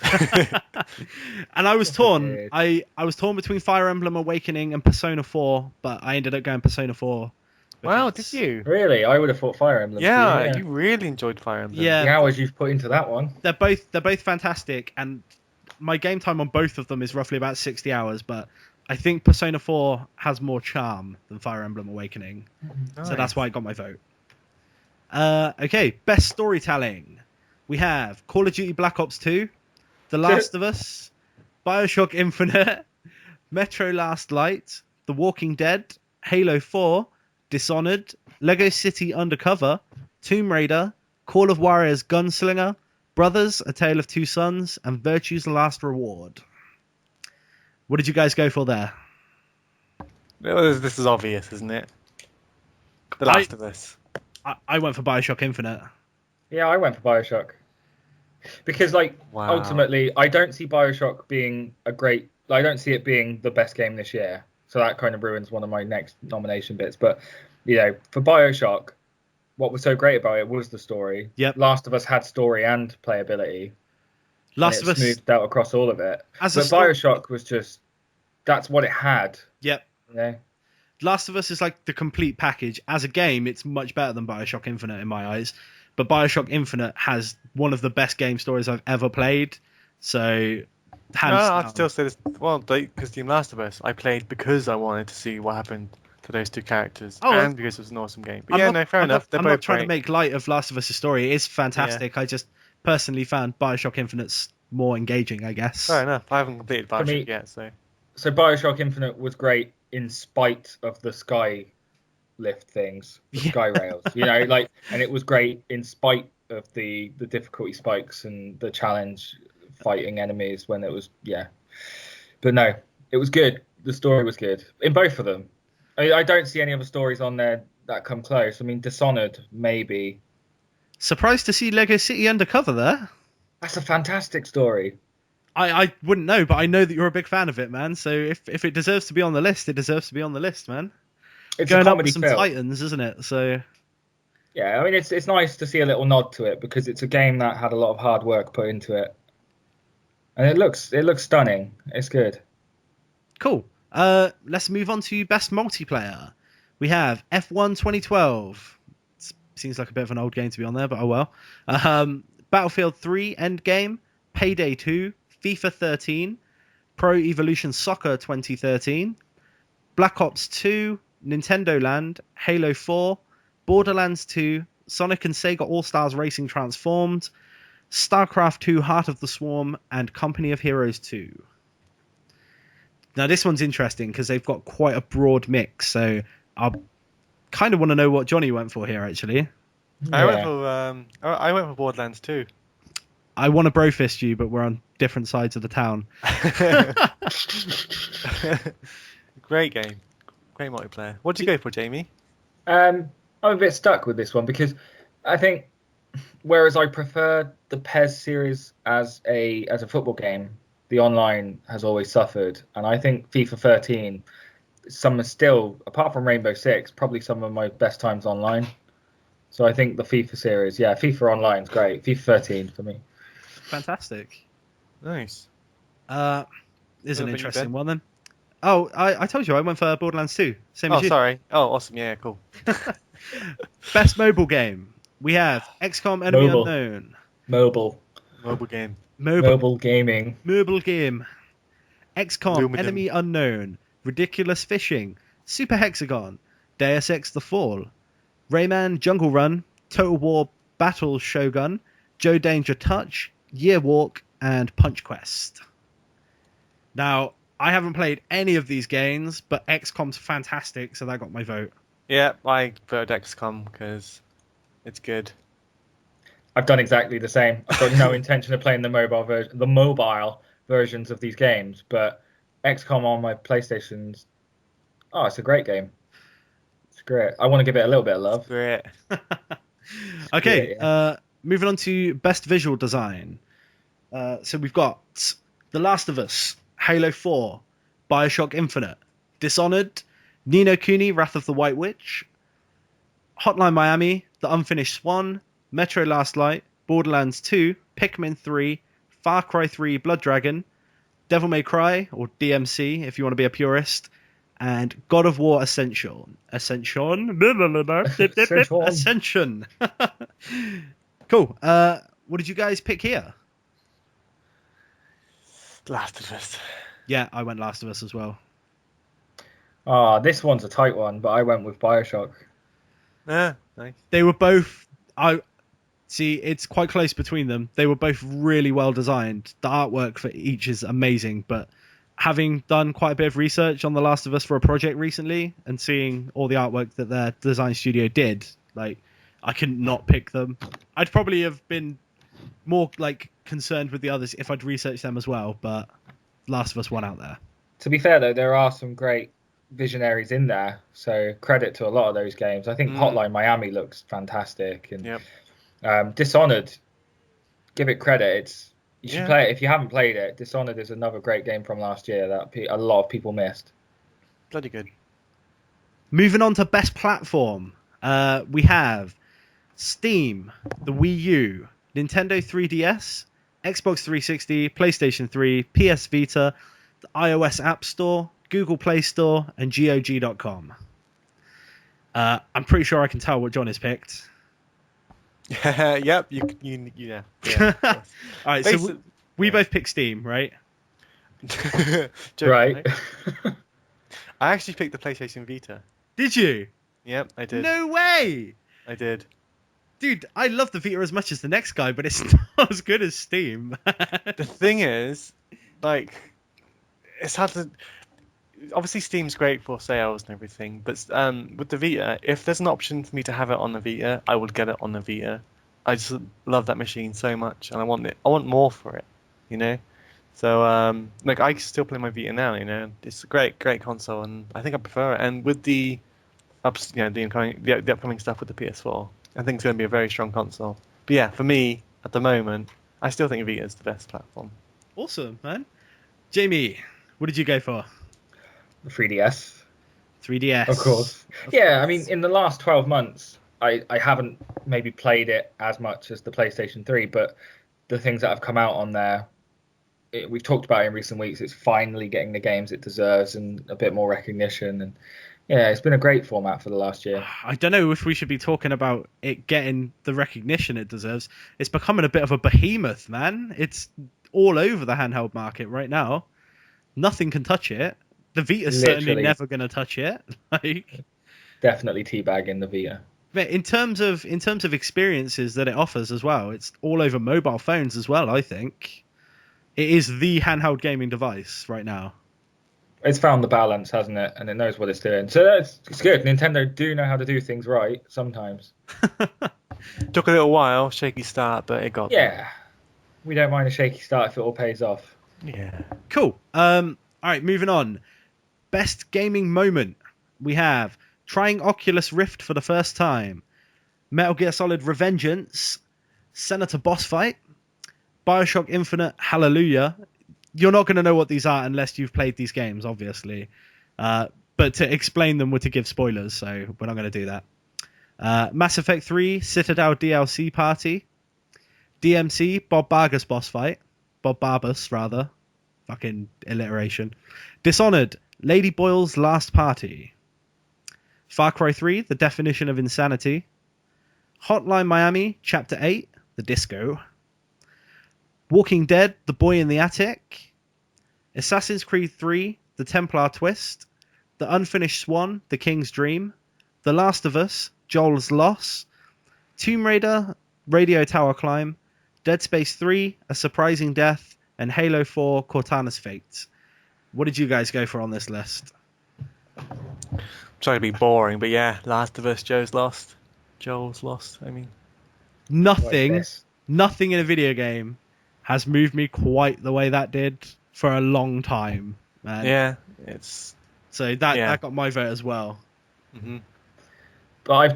And I was torn. did. I was torn between Fire Emblem Awakening and Persona 4, but I ended up going Persona 4. Wow, because- did you? Really? I would have thought Fire Emblem. Yeah, too, you really enjoyed Fire Emblem. Yeah. The hours you've put into that one. They're both fantastic, and my game time on both of them is roughly about 60 hours, but I think Persona 4 has more charm than Fire Emblem Awakening. So that's why I got my vote. Okay, best storytelling. We have Call of Duty Black Ops 2, The Last of Us, BioShock Infinite, Metro Last Light, The Walking Dead, Halo 4, Dishonored, Lego City Undercover, Tomb Raider, Call of Warriors Gunslinger, Brothers, A Tale of Two Sons, and Virtue's Last Reward. What did you guys go for there? This is obvious, isn't it? The Last of Us. I went for BioShock Infinite. Yeah, I went for BioShock. Because, like, Wow. ultimately, I don't see BioShock being I don't see it being the best game this year. So that kind of ruins one of my next nomination bits. But, for BioShock, what was so great about it was the story. Yep. Last of Us had story and playability. Last of Us smoothed out across all of it. As But a sto- BioShock was just, that's what it had. Yep. Last of Us is like the complete package. As a game, it's much better than BioShock Infinite in my eyes. But BioShock Infinite has one of the best game stories I've ever played. So, hands down. I'd still say this. Well, because Team Last of Us, I played because I wanted to see what happened to those two characters, and because it was an awesome game. But fair enough. I'm not trying to make light of Last of Us' story. It is fantastic. Yeah. I just personally found BioShock Infinite's more engaging, I guess. Fair enough. I haven't completed For me- BioShock yet, so. So BioShock Infinite was great in spite of the sky lift things, the sky rails, and it was great in spite of the difficulty spikes and the challenge fighting enemies when it was, But no, it was good. The story was good in both of them. I don't see any other stories on there that come close. I mean, Dishonored, maybe. Surprised to see Lego City Undercover there. That's a fantastic story. I wouldn't know, but I know that you're a big fan of it, man. So if it deserves to be on the list, it deserves to be on the list, man. It's Going a up comedy with some film. Titans, isn't it? So Yeah, I mean, it's nice to see a little nod to it because it's a game that had a lot of hard work put into it, and it looks stunning. It's good. cool. Let's move on to best multiplayer. We have F1 2012. Seems like a bit of an old game to be on there, but oh well. Battlefield 3 Endgame, Payday 2, FIFA 13, Pro Evolution Soccer 2013, Black Ops 2, Nintendo Land, Halo 4, Borderlands 2, Sonic and Sega All-Stars Racing Transformed, StarCraft 2 Heart of the Swarm, and Company of Heroes 2. Now this one's interesting because they've got quite a broad mix, so I kind of want to know what Johnny went for here, actually. I went for Borderlands 2. I want to brofist you, but we're on different sides of the town. Great game. Great multiplayer. What did you go for, Jamie? I'm a bit stuck with this one because I think, whereas I prefer the PES series as a football game, the online has always suffered, and I think FIFA 13, some are still, apart from Rainbow Six, probably some of my best times online. So I think the FIFA series, FIFA Online is great. FIFA 13 for me. Fantastic. Nice. Is an interesting one then. Oh, I told you I went for Borderlands 2. Same as Oh, you. sorry. Oh, awesome. Yeah, cool. Best mobile game. We have XCOM Enemy Mobile. Unknown. Mobile. Mobile game. Mobile gaming. Mobile game. XCOM Luminum. Enemy Unknown. Ridiculous Fishing. Super Hexagon. Deus Ex The Fall. Rayman Jungle Run. Total War Battle Shogun. Joe Danger Touch. Year Walk. And Punch Quest. Now, I haven't played any of these games, but XCOM's fantastic, so that got my vote. Yeah, I voted XCOM because it's good. I've done exactly the same. I've got no intention of playing the mobile versions of these games, but XCOM on my PlayStation's. Oh, it's a great game. It's great. I want to give it a little bit of love. Great. Okay, Yeah. moving on to best visual design. So we've got The Last of Us, Halo 4, Bioshock Infinite, Dishonored, Ni no Kuni, Wrath of the White Witch, Hotline Miami, The Unfinished Swan, Metro Last Light, Borderlands 2, Pikmin 3, Far Cry 3 Blood Dragon, Devil May Cry, or DMC if you want to be a purist, and God of War Ascension. Ascension? Cool. What did you guys pick here? Last of Us. Yeah, I went Last of Us as well. Oh, this one's a tight one, but I went with Bioshock. Yeah, nice. They were both. I see. It's quite close between them. They were both really well designed. The artwork for each is amazing. But having done quite a bit of research on The Last of Us for a project recently, and seeing all the artwork that their design studio did, like I couldn't not pick them. I'd probably have been more like concerned with the others if I'd researched them as well. But Last of Us won out there. To be fair, though, there are some great visionaries in there, so credit to a lot of those games. I think Hotline Miami looks fantastic, and Dishonored, give it credit. You should play it if you haven't played it. Dishonored is another great game from last year that a lot of people missed. Bloody good. Moving on to best platform, we have Steam, the Wii U, Nintendo 3DS, Xbox 360, PlayStation 3, PS Vita, the iOS App Store, Google Play Store, and GOG.com. I'm pretty sure I can tell what John has picked. Yep. Yeah. All right, so we both picked Steam, right? Right. I actually picked the PlayStation Vita. Did you? Yep, I did. No way! I did. Dude, I love the Vita as much as the next guy, but it's not as good as Steam. The thing is, like, it's hard to. Obviously, Steam's great for sales and everything, but with the Vita, if there's an option for me to have it on the Vita, I would get it on the Vita. I just love that machine so much, and I want more for it, you know. So, like, I still play my Vita now, you know. It's a great console, and I think I prefer it. And with the upcoming stuff with the PS4, I think it's going to be a very strong console. But yeah, for me at the moment, I still think Vita is the best platform. Awesome, man. Jamie, what did you go for? The 3DS. 3DS. Of course. I mean, in the last 12 months, I haven't maybe played it as much as the PlayStation 3, but the things that have come out on there, we've talked about it in recent weeks, it's finally getting the games it deserves and a bit more recognition. And yeah, it's been a great format for the last year. I don't know if we should be talking about it getting the recognition it deserves. It's becoming a bit of a behemoth, man. It's all over the handheld market right now. Nothing can touch it. The Vita's certainly never going to touch it. Like, definitely teabagging the Vita. But in terms of experiences that it offers as well, it's all over mobile phones as well. I think it is the handheld gaming device right now. It's found the balance, hasn't it? And it knows what it's doing. So it's good. Nintendo do know how to do things right sometimes. Took a little while, shaky start, but it got there. We don't mind a shaky start if it all pays off. Yeah. Cool. All right, moving on. Best gaming moment. We have trying Oculus Rift for the first time, Metal Gear Solid Revengeance, Senator Boss Fight, Bioshock Infinite Hallelujah. You're not going to know what these are unless you've played these games, obviously. But to explain them would to give spoilers, so we're not going to do that. Mass Effect 3 Citadel DLC Party, DMC Bob Barbas Boss Fight. Bob Barbas, rather. Fucking alliteration. Dishonored Lady Boyle's Last Party. Far Cry 3, The Definition of Insanity. Hotline Miami, Chapter 8, The Disco. Walking Dead, The Boy in the Attic. Assassin's Creed 3, The Templar Twist. The Unfinished Swan, The King's Dream. The Last of Us, Joel's Loss. Tomb Raider, Radio Tower Climb. Dead Space 3, A Surprising Death. And Halo 4, Cortana's Fate. What did you guys go for on this list? I'm sorry to be boring, but yeah, Last of Us, Joel's Lost. Nothing in a video game has moved me quite the way that did for a long time, man. Yeah, that got my vote as well. Mm-hmm. But I've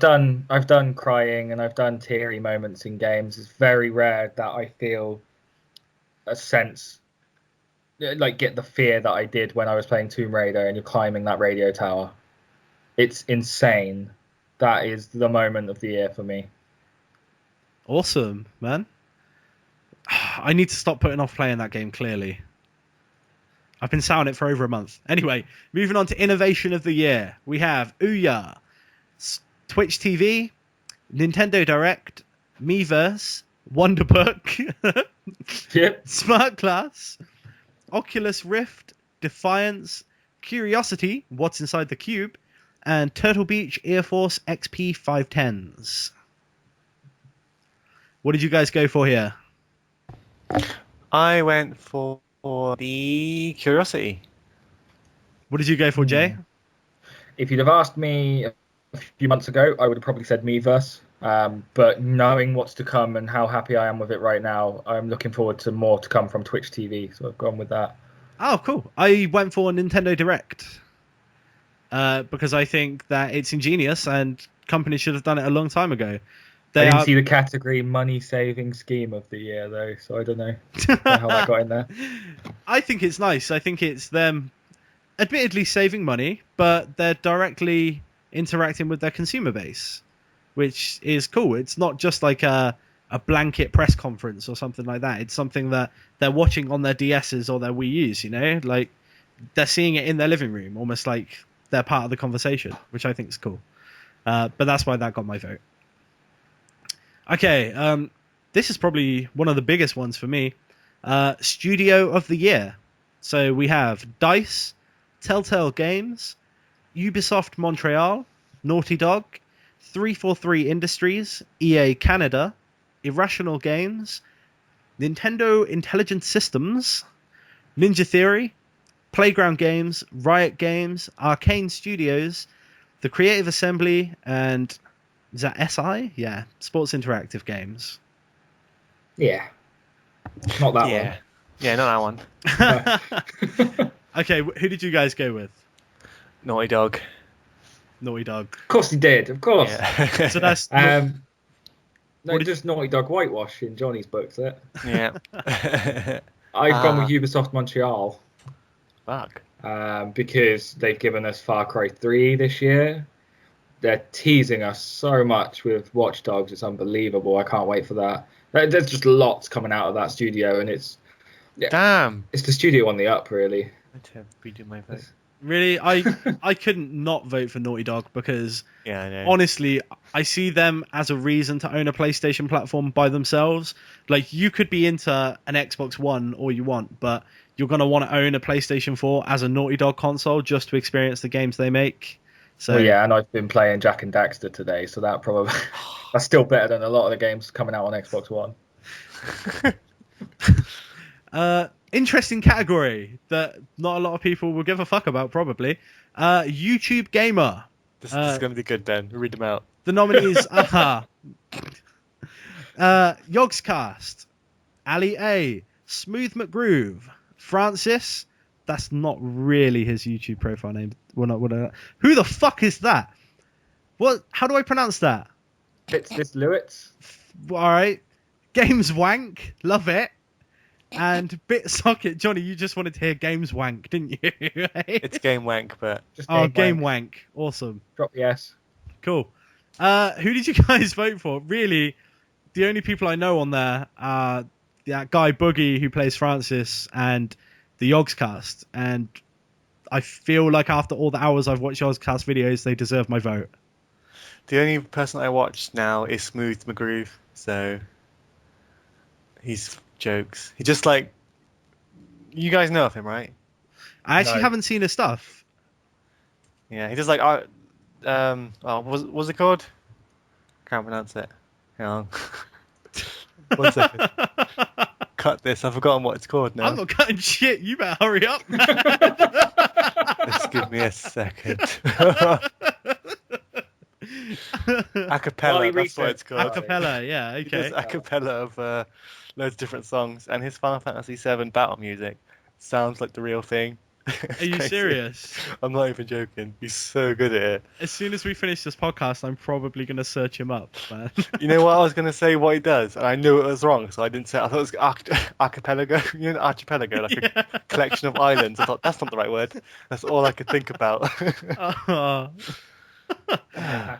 done crying and I've done teary moments in games. It's very rare that I feel a sense, like get the fear that I did when I was playing Tomb Raider and you're climbing that radio tower. It's insane. That is the moment of the year for me. Awesome, man. I need to stop putting off playing that game, clearly. I've been sounding it for over a month. Anyway, moving on to Innovation of the Year. We have Ouya, Twitch TV, Nintendo Direct, Miiverse, Wonderbook, Yep. Smart Glass, Oculus Rift, Defiance, Curiosity, What's Inside the Cube, and Turtle Beach Air Force XP 510s. What did you guys go for here? I went for the Curiosity. What did you go for, Jay? If you'd have asked me a few months ago, I would have probably said Miiverse. But knowing what's to come and how happy I am with it right now, I'm looking forward to more to come from Twitch TV. So I've gone with that. Oh, cool. I went for Nintendo Direct. Because I think that it's ingenious and companies should have done it a long time ago. I didn't see the category money-saving scheme of the year, though, so I don't know how that got in there. I think it's nice. I think it's them admittedly saving money, but they're directly interacting with their consumer base, which is cool. It's not just like a blanket press conference or something like that. It's something that they're watching on their DSs or their Wii U's, you know? Like, they're seeing it in their living room, almost like they're part of the conversation, which I think is cool. But that's why that got my vote. Okay, this is probably one of the biggest ones for me. Studio of the Year. So we have DICE, Telltale Games, Ubisoft Montreal, Naughty Dog, 343 Industries, EA Canada, Irrational Games, Nintendo Intelligent Systems, Ninja Theory, Playground Games, Riot Games, Arcane Studios, The Creative Assembly, and is that SI? Yeah, Sports Interactive Games. Yeah. Not that one. Yeah, not that one. Okay, who did you guys go with? Naughty Dog. Naughty Dog. Of course he did, of course. Yeah. So that's... just Naughty Dog whitewash in Johnny's books, it. Yeah. I've gone with Ubisoft Montreal. Fuck. Because they've given us Far Cry 3 this year. They're teasing us so much with Watch Dogs. It's unbelievable. I can't wait for that. There's just lots coming out of that studio, and it's... Yeah, damn. It's the studio on the up, really. I have to redo my vote. Really, I couldn't not vote for Naughty Dog because I know. Honestly, I see them as a reason to own a PlayStation platform by themselves. Like, you could be into an Xbox One all you want, but you're going to want to own a PlayStation 4 as a Naughty Dog console just to experience the games they make. So well, yeah, and I've been playing Jak and Daxter today, so that probably that's still better than a lot of the games coming out on Xbox One. Interesting category that not a lot of people will give a fuck about, probably. YouTube Gamer. This is going to be good, Ben. Read them out. The nominees are Yogscast, Ali A, Smooth McGroove, Francis. That's not really his YouTube profile name. Who the fuck is that? What? How do I pronounce that? It's this Lewitz. All right. Games Wank. Love it. And BitSocket. Johnny, you just wanted to hear Games Wank, didn't you? It's Game Wank, but... Just Game Wank. Awesome. Drop the S. Cool. Who did you guys vote for? Really, the only people I know on there are that guy Boogie who plays Francis and the Yogscast. And I feel like after all the hours I've watched Yogscast videos, they deserve my vote. The only person I watch now is Smooth McGroove, so he's jokes. He just like, you guys know of him, right? I actually No. haven't seen his stuff. Yeah, he does like what's it called? Can't pronounce it. Hang on. 1 second. Cut this. I've forgotten what it's called now. I'm not cutting shit. You better hurry up. Just give me a second. Acapella, that's what it's called. Acapella, yeah, He does okay. acapella of loads of different songs, and his Final Fantasy VII battle music sounds like the real thing. Are you serious? I'm not even joking. He's so good at it. As soon as we finish this podcast, I'm probably going to search him up, man. You know what I was going to say? What he does, and I knew it was wrong, so I didn't say it. I thought it was archipelago. You know, archipelago, like a collection of islands. I thought that's not the right word. That's all I could think about.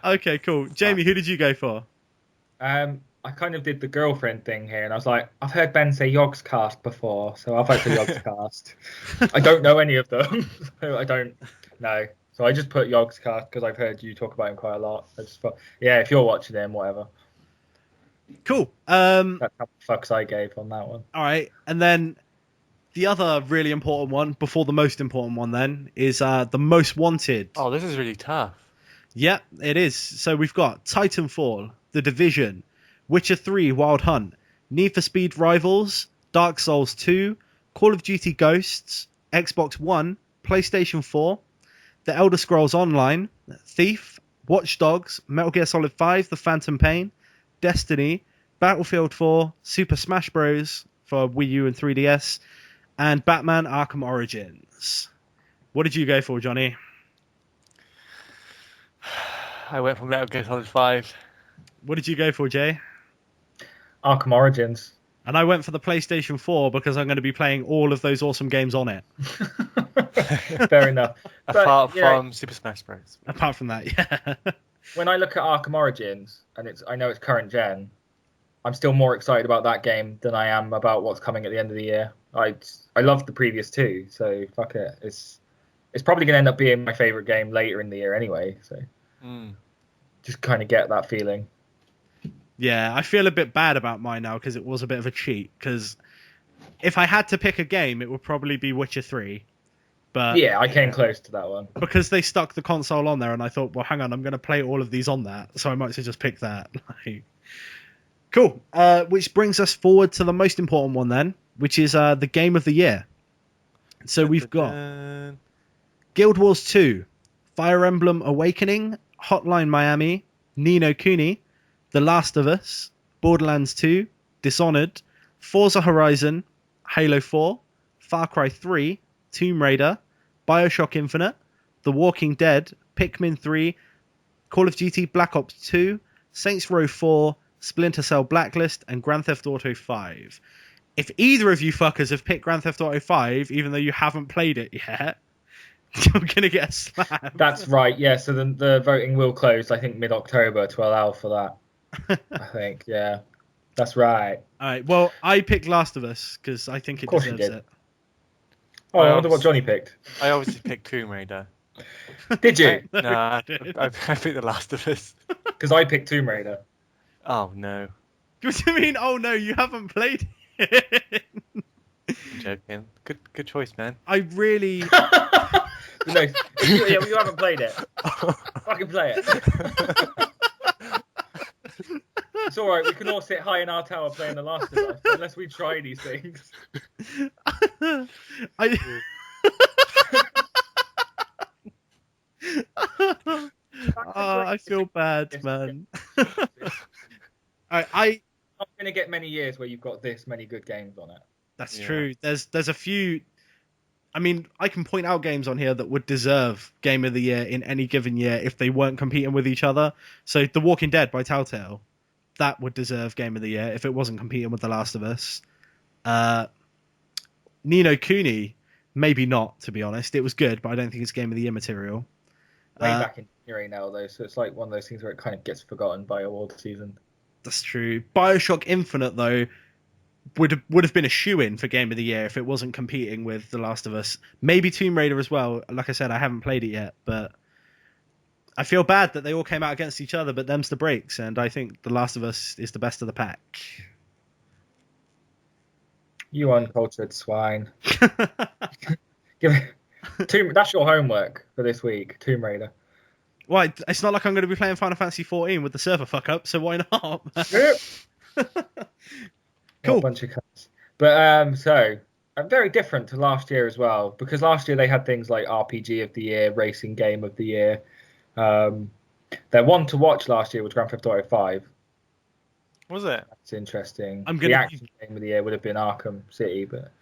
Okay, cool. Jamie, who did you go for? I kind of did the girlfriend thing here, and I was like, I've heard Ben say Yogscast before, so I'll vote for Yogscast. I don't know any of them, so I don't know. So I just put Yogscast because I've heard you talk about him quite a lot. I just thought, yeah, if you're watching him, whatever. Cool. That's how the fucks I gave on that one. All right, and then the other really important one, before the most important one then, is the most wanted. Oh, this is really tough. Yep, it is. So we've got Titanfall, The Division, Witcher 3 Wild Hunt, Need for Speed Rivals, Dark Souls 2, Call of Duty Ghosts, Xbox One, PlayStation 4, The Elder Scrolls Online, Thief, Watch Dogs, Metal Gear Solid 5 The Phantom Pain, Destiny, Battlefield 4, Super Smash Bros. For Wii U and 3DS, and Batman Arkham Origins. What did you go for, Johnny? I went for Metal Gear Solid 5. What did you go for, Jay? Arkham Origins. And I went for the PlayStation 4 because I'm going to be playing all of those awesome games on it. Fair enough. Apart from Super Smash Bros. Apart from that, yeah. When I look at Arkham Origins, and I know it's current gen, I'm still more excited about that game than I am about what's coming at the end of the year. I loved the previous two, so fuck it. It's probably going to end up being my favourite game later in the year anyway, so just kind of get that feeling. Yeah, I feel a bit bad about mine now because it was a bit of a cheat. Because if I had to pick a game, it would probably be Witcher 3. But yeah, I came close to that one. Because they stuck the console on there, and I thought, well, hang on, I'm going to play all of these on that, so I might as well just pick that. Cool. Which brings us forward to the most important one then, which is the Game of the Year. So we've got Guild Wars 2, Fire Emblem Awakening, Hotline Miami, Ni no Kuni, The Last of Us, Borderlands 2, Dishonored, Forza Horizon, Halo 4, Far Cry 3, Tomb Raider, Bioshock Infinite, The Walking Dead, Pikmin 3, Call of Duty Black Ops 2, Saints Row 4, Splinter Cell Blacklist, and Grand Theft Auto 5. If either of you fuckers have picked Grand Theft Auto 5, even though you haven't played it yet, you're going to get a slap. That's right, yeah, so the voting will close, I think, mid-October to allow for that. I think, yeah. That's right. All right, well, I picked Last of Us because I think it deserves it. Oh, I wonder what Johnny picked. I obviously picked Tomb Raider. Did you? Nah, I picked The Last of Us. Because I picked Tomb Raider. Oh, no. What do you mean, oh no, you haven't played it? I'm joking. Good choice, man. I really... No, yeah, you haven't played it. Fucking play it. It's alright, we can all sit high in our tower playing The Last of Us, unless we try these things. I feel bad, man. I'm going to get many years where you've got this many good games on it. That's true. There's a few... I mean, I can point out games on here that would deserve Game of the Year in any given year if they weren't competing with each other. So The Walking Dead by Telltale, that would deserve Game of the Year if it wasn't competing with The Last of Us. Ni no Kuni, maybe not, to be honest. It was good, but I don't think it's Game of the Year material. Way back in January now, though, so it's like one of those things where it kind of gets forgotten by award season. That's true. Bioshock Infinite, though, would have been a shoo-in for Game of the Year if it wasn't competing with The Last of Us. Maybe Tomb Raider as well. Like I said, I haven't played it yet, but I feel bad that they all came out against each other, but them's the breaks, and I think The Last of Us is the best of the pack. You uncultured swine. That's your homework for this week, Tomb Raider. Well, it's not like I'm going to be playing Final Fantasy 14 with the server fuck up, so why not? Cool. What a bunch of cunts. But so very different to last year as well, because last year they had things like RPG of the Year, Racing Game of the Year. Their one to watch last year was Grand Theft Auto 5. Was it? That's interesting. I'm the gonna action game of the year would have been Arkham City, but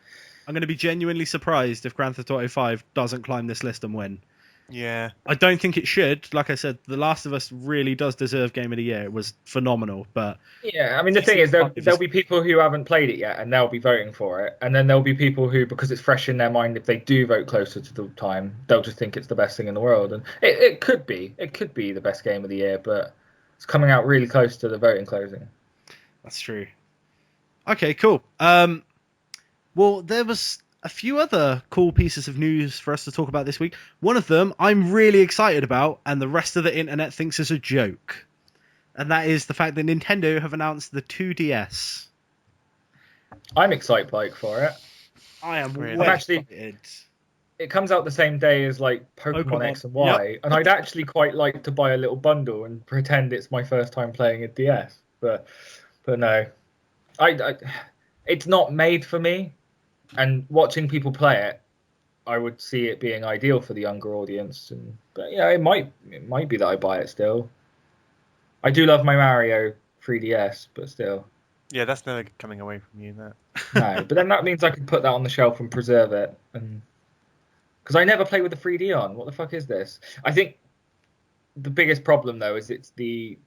I'm going to be genuinely surprised if Grand Theft Auto 5 doesn't climb this list and win. Yeah. I don't think it should. Like I said, The Last of Us really does deserve Game of the Year. It was phenomenal, but yeah, I mean the thing is there'll be people who haven't played it yet and they'll be voting for it, and then there'll be people who, because it's fresh in their mind, if they do vote closer to the time, they'll just think it's the best thing in the world, and it could be the best game of the year, but it's coming out really close to the voting closing. That's true. Okay, cool. Well, there was a few other cool pieces of news for us to talk about this week. One of them I'm really excited about, and the rest of the internet thinks is a joke. And that is the fact that Nintendo have announced the 2DS. I'm excited for it. I am Really? way Actually, excited. It comes out the same day as like Pokemon X and Y, Yep. and I'd actually quite like to buy a little bundle and pretend it's my first time playing a DS. But no, I it's not made for me. And watching people play it, I would see it being ideal for the younger audience. But yeah, it might be that I buy it still. I do love my Mario 3DS, but still. Yeah, that's never coming away from you, that. No, but then that means I could put that on the shelf and preserve it. Because I never play with the 3D on. What the fuck is this? I think the biggest problem, though, is it's the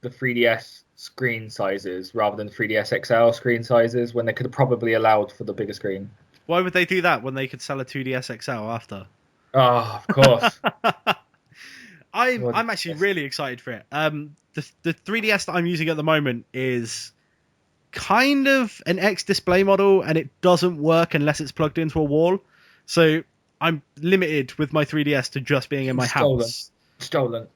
3DS screen sizes rather than 3DS XL screen sizes, when they could have probably allowed for the bigger screen. Why would they do that when they could sell a 2DS XL after? Oh, of course. I'm actually really excited for it. The 3DS that I'm using at the moment is kind of an X display model, and it doesn't work unless it's plugged into a wall. So I'm limited with my 3DS to just being in my house. Stolen.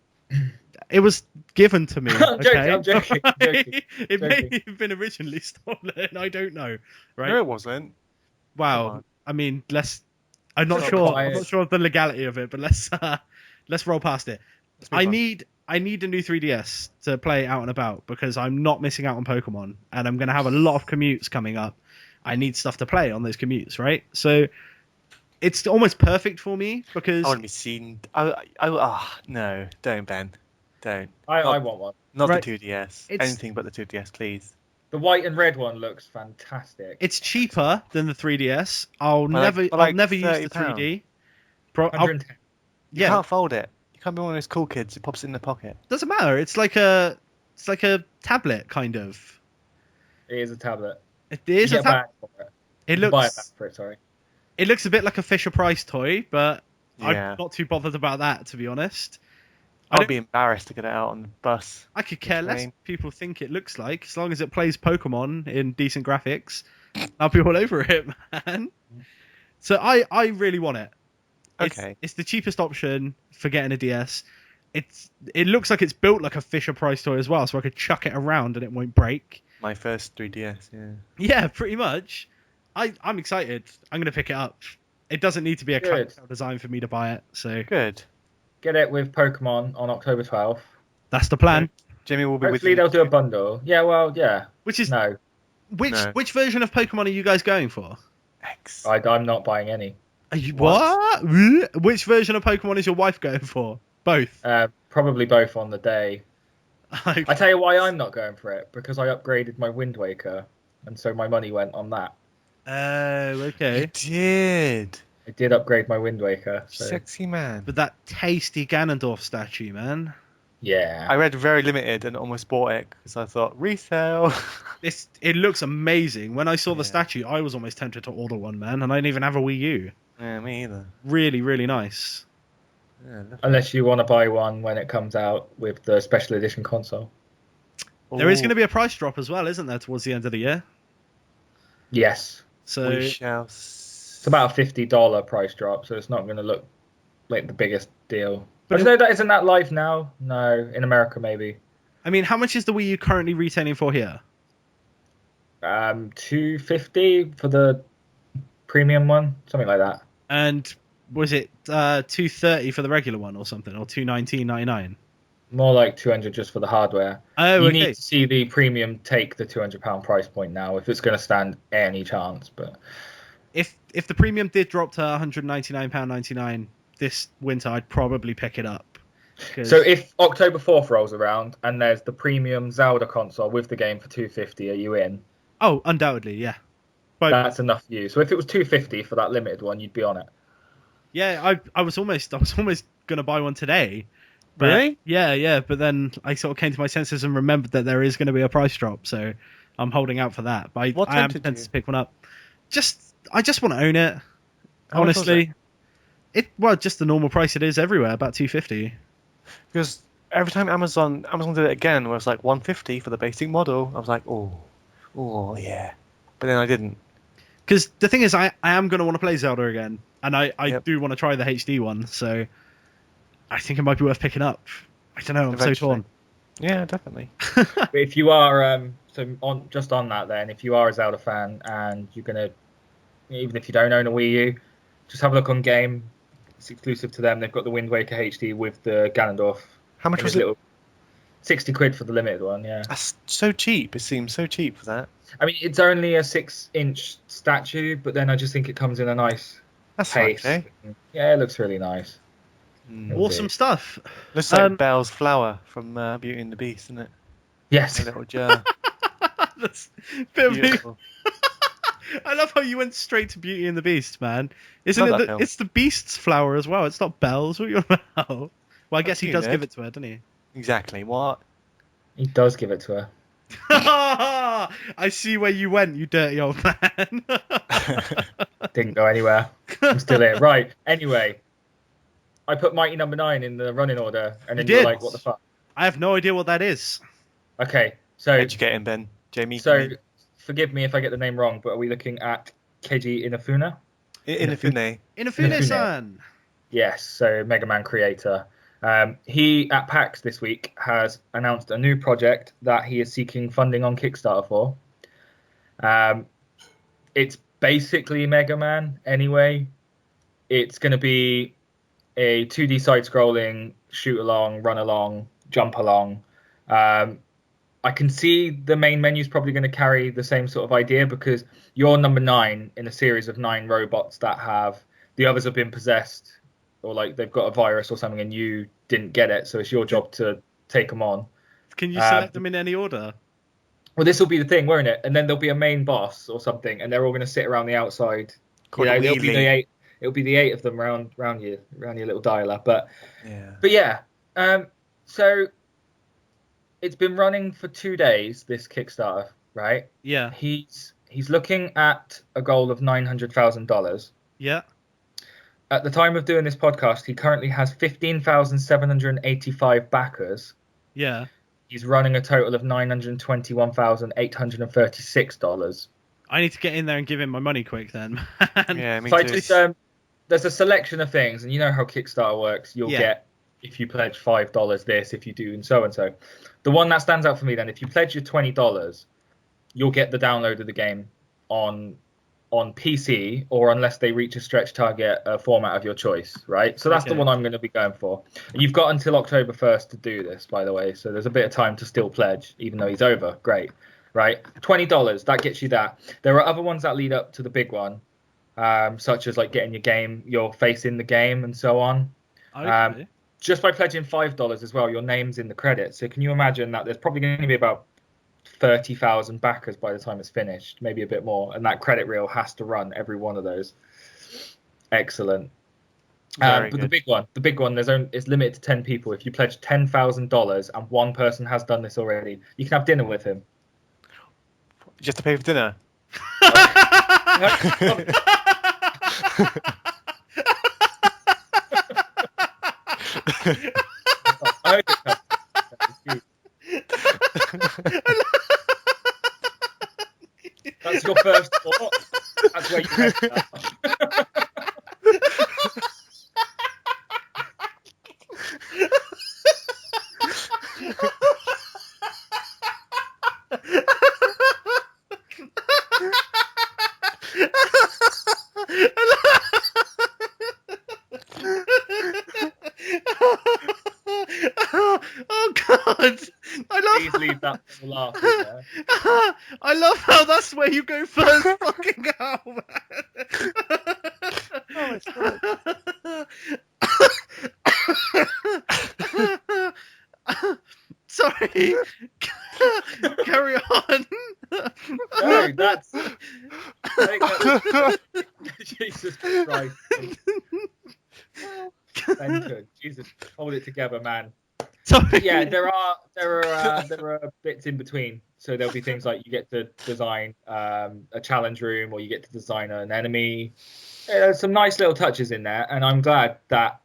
It was given to me. Okay? I'm joking. It may have been originally stolen. I don't know. Right? No, it wasn't. Wow. I mean, I'm not Just sure. quiet. I'm not sure of the legality of it, but let's roll past it. I need a new 3DS to play out and about, because I'm not missing out on Pokemon, and I'm going to have a lot of commutes coming up. I need stuff to play on those commutes, right? So it's almost perfect for me, because I want to be seen. No, don't, Ben. Don't. I want one. Not Right. the 2DS. It's- Anything but the 2DS, please. The white and red one looks fantastic. it's cheaper than the 3DS. I'll But never like use the £30. 3D. You 110. Yeah, can't fold it. You can't be one of those cool kids who pops it in the pocket. doesn't matter. It's like a tablet kind of. It is a tablet. It is You a get a tablet. bag for it. It You buy a looks. bag for it, sorry. It looks a bit like a Fisher Price toy, but Yeah. I'm not too bothered about that, to be honest. I I'd don't- be embarrassed to get it out on the bus. I could care less Train. what people think it looks like, as long as it plays Pokemon in decent graphics. I'll be all over it, man. So I really want it. Okay. It's the cheapest option for getting a DS. It looks like it's built like a Fisher Price toy as well, so I could chuck it around and it won't break. My first 3DS, yeah. Yeah, pretty much. I'm excited. I'm going to pick it up. It doesn't need to be a Good. character design for me to buy it, so Good. Get it with Pokemon on October 12th. that's the plan. Jimmy will be with Hopefully you. they'll do a bundle. Yeah, well, yeah. Which is No, No. which version of Pokemon are you guys going for? X. I'm not buying any. Are you What? what? Which version of Pokemon is your wife going for? Both. Probably both on the day. Okay. I tell you why I'm not going for it, because I upgraded my Wind Waker, and so my money went on that. Oh, okay. You did. I did upgrade my Wind Waker. So, Sexy man. But that tasty Ganondorf statue, man. yeah. I read very limited and almost bought it because I thought resale. It looks amazing. When I saw the Yeah. statue, I was almost tempted to order one, man, and I didn't even have a Wii U. Yeah, me either. Really, really nice. Yeah, lovely. Unless you want to buy one when it comes out with the special edition console. There is Ooh. going to be a price drop as well, isn't there, towards the end of the year? Yes. So We shall. It's about a $50 price drop, so it's not going to look like the biggest deal. But But isn't that live now? No, in America maybe. I mean, how much is the Wii U currently retailing for here? $250 for the premium one, something like that. And was it $230 for the regular one or something, or $219.99? More like $200 just for the hardware. Oh, you okay. need to see the premium take the £200 price point now if it's going to stand any chance. But If the premium did drop to £199.99 this winter, I'd probably pick it up. So if October 4th rolls around and there's the premium Zelda console with the game for $250, are you in? Oh, undoubtedly, yeah. But That's enough for you. So if it was $250 for that limited one, you'd be on it. yeah, I was almost gonna buy one today. But, Really? Yeah. But then I sort of came to my senses and remembered that there is going to be a price drop, so I'm holding out for that. But What I am tempted tempted you? to pick one up. I just want to own it. How much was Honestly, just the normal price it is everywhere, about $250. Because every time Amazon did it again, where it's like $150 for the basic model, I was like, oh yeah. But then I didn't. Because the thing is, I am going to want to play Zelda again, and I Yep. do want to try the HD one, so I think it might be worth picking up. I don't know, I'm so Eventually. torn. Yeah, definitely. But if you are, on that then, if you are a Zelda fan and you're going to, even if you don't own a Wii U, just have a look on Game. It's exclusive to them. They've got the Wind Waker HD with the Ganondorf. How much was it? £60 for the limited one, yeah. That's so cheap. It seems so cheap for that. I mean, it's only a 6-inch statue, but then I just think it comes in a nice That's fine, pace. eh? Yeah, it looks really nice. Awesome stuff. Looks like Belle's flower from Beauty and the Beast, isn't it? Yes. A little jar. That's a bit of me. Beautiful. I love how you went straight to Beauty and the Beast, man. Isn't Love it? that film. It's the Beast's flower as well. It's not Belle's. What are you on about? Well, I guess he you, does Ned. give it to her, doesn't he? Exactly. What? He does give it to her. I see where you went, you dirty old man. Didn't go anywhere. I'm still here. Right. Anyway, I put Mighty Number 9 in the running order, and then You you're did? like, what the fuck? I have no idea what that is. Okay, so Educating Ben. Jamie. so forgive me if I get the name wrong, but are we looking at Keiji Inafune? Inafune. Inafune-san. Yes, so Mega Man creator. He, at PAX this week, has announced a new project that he is seeking funding on Kickstarter for. It's basically Mega Man anyway. It's going to be a 2D side-scrolling, shoot-along, run-along, jump-along. I can see the main menu is probably going to carry the same sort of idea because you're number 9 in a series of 9 robots that the others have been possessed or like they've got a virus or something and you didn't get it, so it's your job to take them on. Can you select them in any order? Well, this will be the thing, won't it? And then there'll be a main boss or something, and they're all going to sit around the outside. Called It'll be Wheelie. the 8. It'll be the 8 of them round your little dialer. But Yeah. So it's been running for 2 days. This Kickstarter, right? Yeah. He's looking at a goal of $900,000. Yeah. At the time of doing this podcast, he currently has 15,785 backers. Yeah. He's running a total of $921,836. I need to get in there and give him my money quick then, man. Yeah, me So too. there's a selection of things, and you know how Kickstarter works. You'll Yeah. get, if you pledge $5 this, if you do, and so and so. The one that stands out for me then, if you pledge your $20, you'll get the download of the game on PC, or unless they reach a stretch target format of your choice, right? So that's the Okay. one I'm going to be going for. You've got until October 1st to do this, by the way, so there's a bit of time to still pledge, even though he's over. Great, right? $20, that gets you that. There are other ones that lead up to the big one, such as like getting your face in the game and so on. Okay. Just by pledging $5 as well, your name's in the credits. So can you imagine that there's probably going to be about 30,000 backers by the time it's finished, maybe a bit more, and that credit reel has to run every one of those. Excellent. But good. the big one, it's limited to 10 people. If you pledge $10,000 and one person has done this already, you can have dinner with him. You have to pay for dinner. That's your first thought. That's where you messed up. Oh God! Please leave that for laugh in there. I love how that's where you go first. Fucking hell, man. Oh, it's good. Sorry. Carry on. No, that's. I think that's Jesus Christ. Benton, Jesus, hold it together, man. Sorry. Yeah, there are bits in between. So there'll be things like you get to design a challenge room, or you get to design an enemy. There's some nice little touches in there, and I'm glad that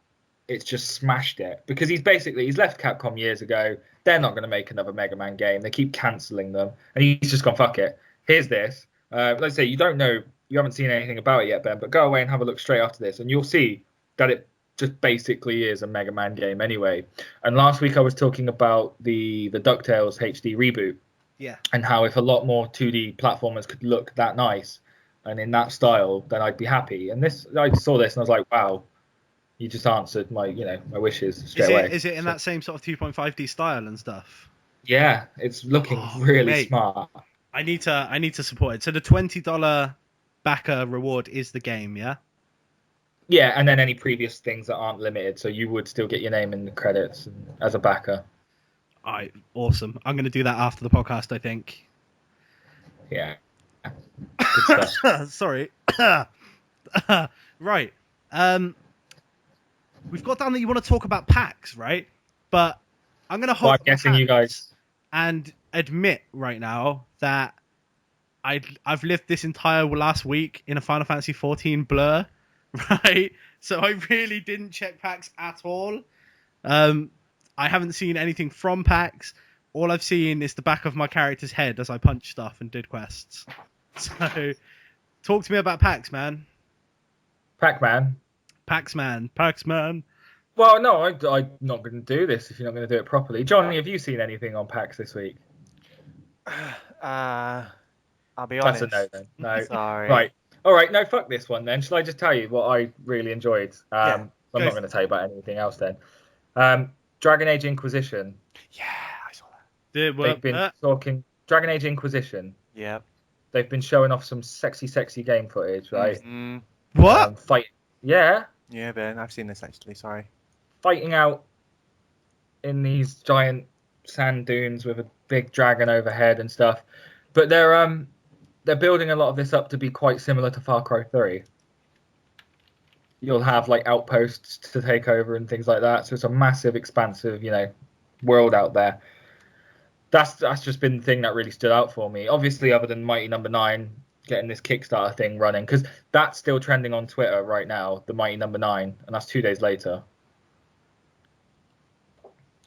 it's just smashed it, because he's left Capcom years ago. They're not going to make another Mega Man game. They keep cancelling them, and he's just gone, fuck it. Here's this. Let's say you haven't seen anything about it yet, Ben, but go away and have a look straight after this, and you'll see that it just basically is a Mega Man game anyway. And last week I was talking about the DuckTales HD reboot. Yeah. And how if a lot more 2D platformers could look that nice and in that style, then I'd be happy. And I saw this and I was like, wow, you just answered my wishes straight away. Is it in that same sort of 2.5D style and stuff? Yeah, it's looking really smart. I need to support it. So the $20 backer reward is the game, yeah? Yeah, and then any previous things that aren't limited, so you would still get your name in the credits as a backer. All right, awesome. I'm going to do that after the podcast, I think. Yeah. Good stuff. Sorry. Right. We've got down that you want to talk about PAX, right? But I'm going to hold I'm guessing you guys and admit right now that I've lived this entire last week in a Final Fantasy 14 blur, right? So I really didn't check PAX at all. I haven't seen anything from PAX. All I've seen is the back of my character's head as I punch stuff and did quests. So, talk to me about PAX, man. Pac-Man. Pax-Man. Well, no, I'm not going to do this if you're not going to do it properly. Johnny, have you seen anything on PAX this week? I'll be honest. That's a no then. No. Sorry. Right. All right. No, fuck this one then. Shall I just tell you what I really enjoyed? I'm not going to tell you about anything else then. Dragon Age Inquisition. Yeah, I saw that. They've been talking Dragon Age Inquisition. Yep. They've been showing off some sexy game footage, right? Mm-hmm. What? Yeah. Yeah, Ben, I've seen this actually. Sorry. Fighting out in these giant sand dunes with a big dragon overhead and stuff. But they're building a lot of this up to be quite similar to Far Cry 3. You'll have like outposts to take over and things like that. So it's a massive, expansive, world out there. That's just been the thing that really stood out for me. Obviously, other than Mighty Number 9 getting this Kickstarter thing running, because that's still trending on Twitter right now, the Mighty Number 9, and that's 2 days later.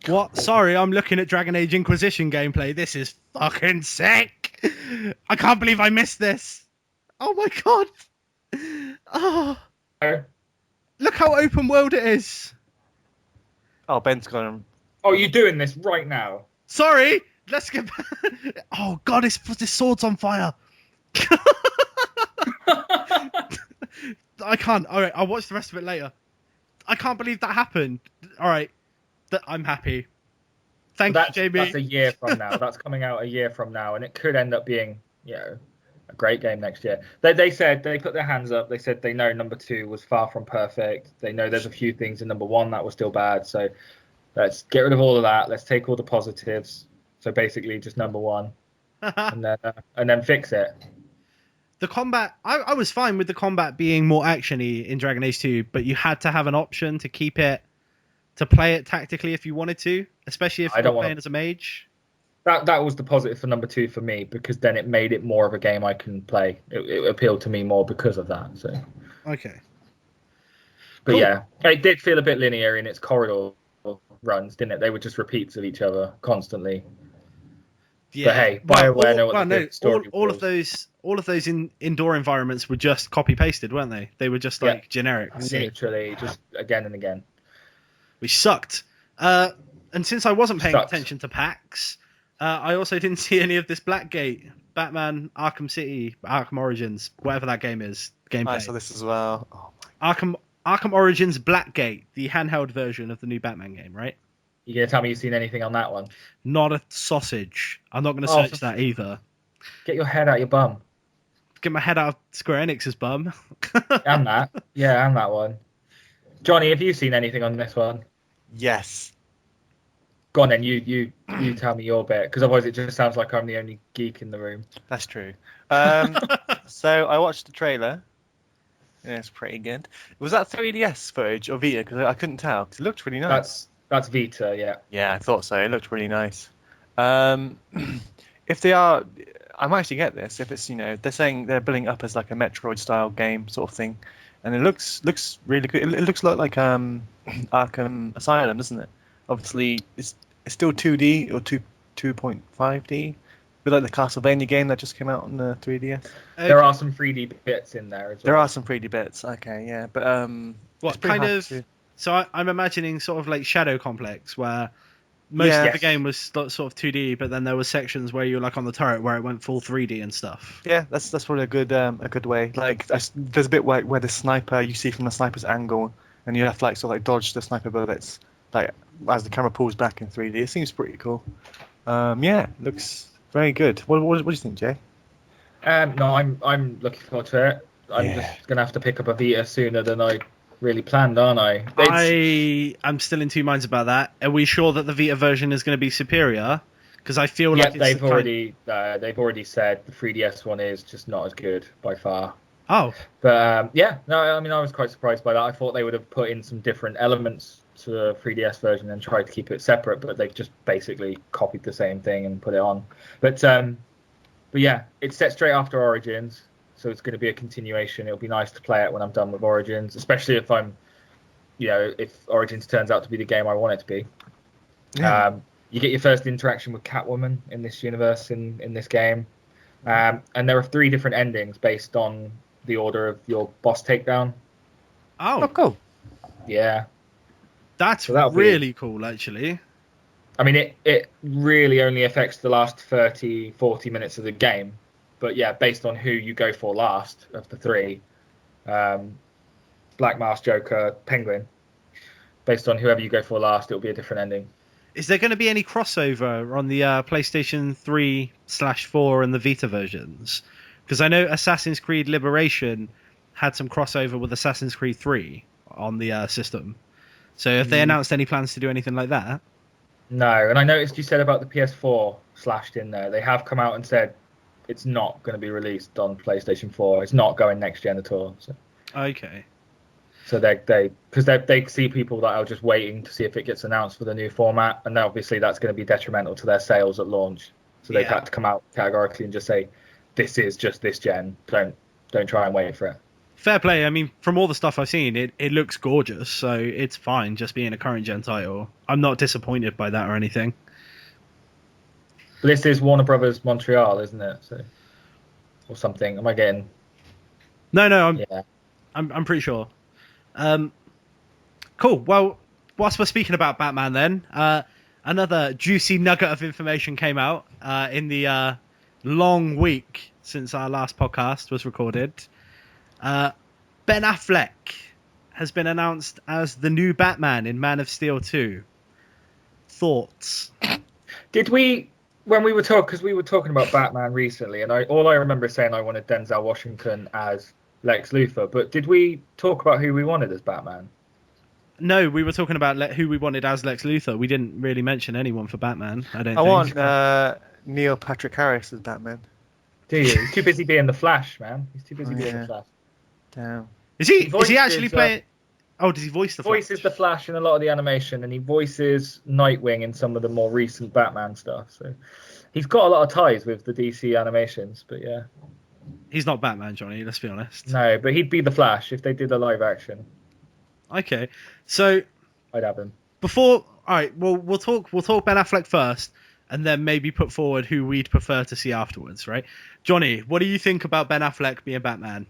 What? Sorry, I'm looking at Dragon Age Inquisition gameplay. This is fucking sick. I can't believe I missed this. Oh my god. Oh. Look how open world it is. Oh, Ben's gone. Oh, you're doing this right now? Sorry. Let's get back. Oh god, this sword's on fire. I can't. All right, I'll watch the rest of it later. I can't believe that happened. All right, I'm happy. Thank you, Jamie. That's a year from now. That's coming out a year from now, and it could end up being, a great game next year. They said, they put their hands up. They said they know number 2 was far from perfect. They know there's a few things in number 1 that were still bad. So let's get rid of all of that. Let's take all the positives. So basically, just number 1, and then fix it. The combat, I was fine with the combat being more actiony in Dragon Age 2, but you had to have an option to keep it, to play it tactically if you wanted to, especially if you're playing as a mage. That was the positive for number 2 for me, because then it made it more of a game I can play. It appealed to me more because of that. So okay, but cool. Yeah, it did feel a bit linear in its corridor runs, didn't it? They were just repeats of each other constantly. But hey, BioWare know what the good story all was. of those indoor environments were just copy pasted, weren't they? They were just like generic. Literally, just again and again. Which sucked. And since I wasn't paying attention to PAX, I also didn't see any of this Blackgate, Batman Arkham City, Arkham Origins, whatever that game is, gameplay. I saw this as well. Oh Arkham Origins Blackgate, the handheld version of the new Batman game, right? You gonna tell me you've seen anything on that one? Not a sausage. I'm not going to search that either. Get your head out your bum. Get my head out of Square Enix's bum. And that. Yeah, and that one. Johnny, have you seen anything on this one? Yes. Go on then, you tell me your bit, because otherwise it just sounds like I'm the only geek in the room. That's true. So I watched the trailer. Yeah, it's pretty good. Was that 3DS footage or Vita? Because I couldn't tell. 'Cause it looked really nice. That's Vita, yeah. Yeah, I thought so. It looked really nice. If they are, I might actually get this. If it's, they're saying they're building it up as like a Metroid style game sort of thing, and it looks really good. It looks a lot like Arkham Asylum, doesn't it? Obviously, it's still 2D or 2.5D. Bit like the Castlevania game that just came out on the 3DS. There are some 3D bits in there as well. There are some 3D bits. Okay, yeah, but what kind of? So I'm imagining sort of like Shadow Complex, where most of the game was sort of 2D, but then there were sections where you were like on the turret where it went full 3D and stuff. Yeah, that's probably a good way. Like there's a bit where the sniper you see from the sniper's angle, and you have to like sort of like dodge the sniper bullets, like as the camera pulls back in 3D. It seems pretty cool. Yeah, looks very good. What do you think, Jay? No, I'm looking forward to it. I'm just gonna have to pick up a Vita sooner than I really planned, aren't I? I'm still in two minds about that. Are we sure that the Vita version is going to be superior? Because I feel like they've already said the 3DS one is just not as good by far. Oh, but I was quite surprised by that. I thought they would have put in some different elements to the 3DS version and tried to keep it separate, but they've just basically copied the same thing and put it on. But yeah, it's set straight after Origins. So it's going to be a continuation. It'll be nice to play it when I'm done with Origins, especially if if Origins turns out to be the game I want it to be. Yeah. You get your first interaction with Catwoman in this universe, in this game. And there are 3 different endings based on the order of your boss takedown. Oh, cool. Yeah. That's really cool, actually. I mean, it really only affects the last 30, 40 minutes of the game. But yeah, based on who you go for last of the 3, Black Mask, Joker, Penguin, based on whoever you go for last, it'll be a different ending. Is there going to be any crossover on the PlayStation 3/4 and the Vita versions? Because I know Assassin's Creed Liberation had some crossover with Assassin's Creed 3 on the system. So if they announced any plans to do anything like that? No, and I noticed you said about the PS4 slashed in there. They have come out and said it's not going to be released on PlayStation 4. It's not going next gen at all. So. Okay. So they see people that are just waiting to see if it gets announced for the new format, and obviously that's going to be detrimental to their sales at launch. So they've had to come out categorically and just say, this is just this gen. Don't try and wait for it. Fair play. I mean, from all the stuff I've seen, it looks gorgeous, so it's fine just being a current gen title. I'm not disappointed by that or anything. But this is Warner Brothers Montreal, isn't it? So, or something. Am I getting? No. I'm pretty sure. Cool. Well, whilst we're speaking about Batman, then another juicy nugget of information came out in the long week since our last podcast was recorded. Ben Affleck has been announced as the new Batman in Man of Steel 2. Thoughts? Did we? When we were because we were talking about Batman recently, and all I remember is saying I wanted Denzel Washington as Lex Luthor, but did we talk about who we wanted as Batman? No, we were talking about who we wanted as Lex Luthor. We didn't really mention anyone for Batman, I think. Want Neil Patrick Harris as Batman. Do you? He's too busy being the Flash, man. He's too busy being the Flash. Damn. Is he actually playing? Oh, does he voice the Flash? Voices the Flash in a lot of the animation, and he voices Nightwing in some of the more recent Batman stuff. So he's got a lot of ties with the DC animations, but yeah. He's not Batman, Johnny, let's be honest. No, but he'd be the Flash if they did a live action. Okay. So I'd have him. All right, well we'll talk Ben Affleck first. and then maybe put forward who we'd prefer to see afterwards, right? Johnny, what do you think about Ben Affleck being Batman?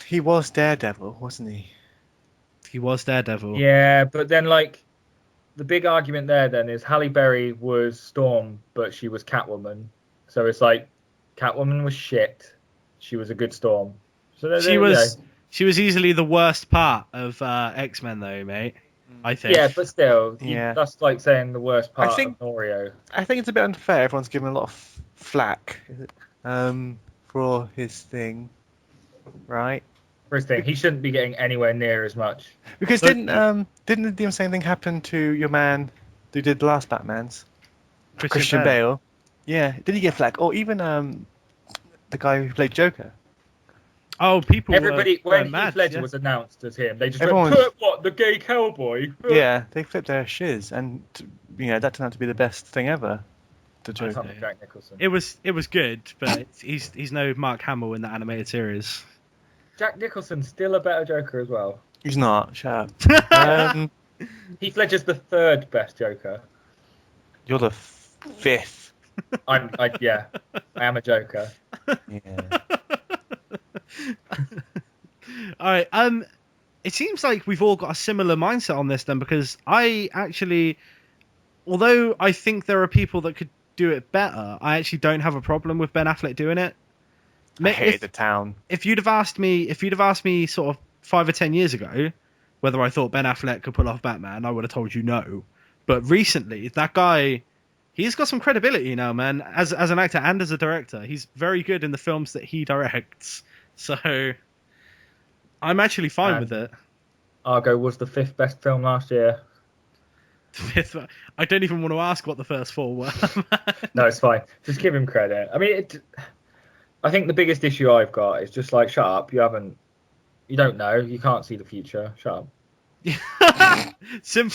He was Daredevil, wasn't he? He was Daredevil. Yeah, but then like the big argument there then is Halle Berry was Storm, but she was Catwoman. So it's like Catwoman was shit. She was a good Storm. So she was easily the worst part of X-Men though, mate. I think. Yeah, but still, Yeah. that's like saying the worst part think- of Norio. I think it's a bit unfair. Everyone's giving a lot of flack for his thing, right? First thing, he shouldn't be getting anywhere near as much. Because didn't the same thing happen to your man who did the last Batman's? Christian Bale. Yeah, did he get flack? Or even the guy who played Joker. Oh, people. Everybody, when Heath mad, Ledger yeah. was announced as him, they just Everyone- went, what, the gay cowboy? Yeah, they flipped their shiz, and that turned out to be the best thing ever. The It's Joker. not Jack Nicholson. It was good, but he's no Mark Hamill in the animated series. Jack Nicholson's still a better Joker as well. He's not. Shut up. Heath Ledger's the third best Joker. You're the fifth. I am a Joker. Yeah. All right. It seems like we've all got a similar mindset on this then, because I actually, although I think there are people that could do it better, I actually don't have a problem with Ben Affleck doing it. I hated the town. If you'd have asked me sort of 5 or 10 years ago whether I thought Ben Affleck could pull off Batman, I would have told you no. But recently, that guy, he's got some credibility now, man. As an actor and as a director, he's very good in the films that he directs. So I'm actually fine with it. Argo was the 5th best film last year. I don't even want to ask what the first 4 were. No, it's fine. Just give him credit. I mean, I think the biggest issue I've got is just like, shut up. You don't know. You can't see the future. Shut up. Simple.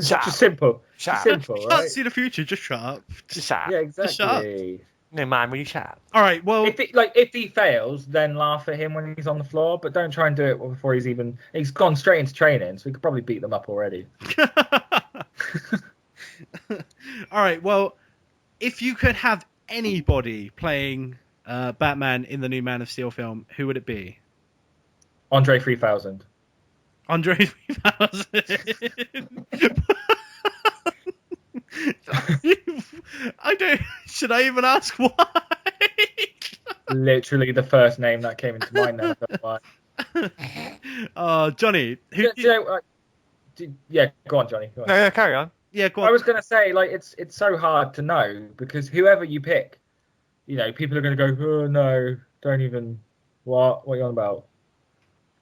Just simple. Shut up. Simple, You right? can't see the future. Just shut up. Just shut up. Yeah, Just shut up. exactly. No, man, will you shut up? All right. Well, If he fails, then laugh at him when he's on the floor, but don't try and do it before he's gone straight into training, so we could probably beat them up already. all right. Well, if you could have anybody playing Batman in the new Man of Steel film, who would it be? Andre 3000. Andre 3000. Should I even ask why? Literally the first name that came into mind then. I don't know why. Johnny. Yeah, go on, Johnny. Go on. No, carry on. Yeah, go on. I was going to say, like, it's so hard to know because whoever you pick, people are going to go, oh, no, don't even, what are you on about?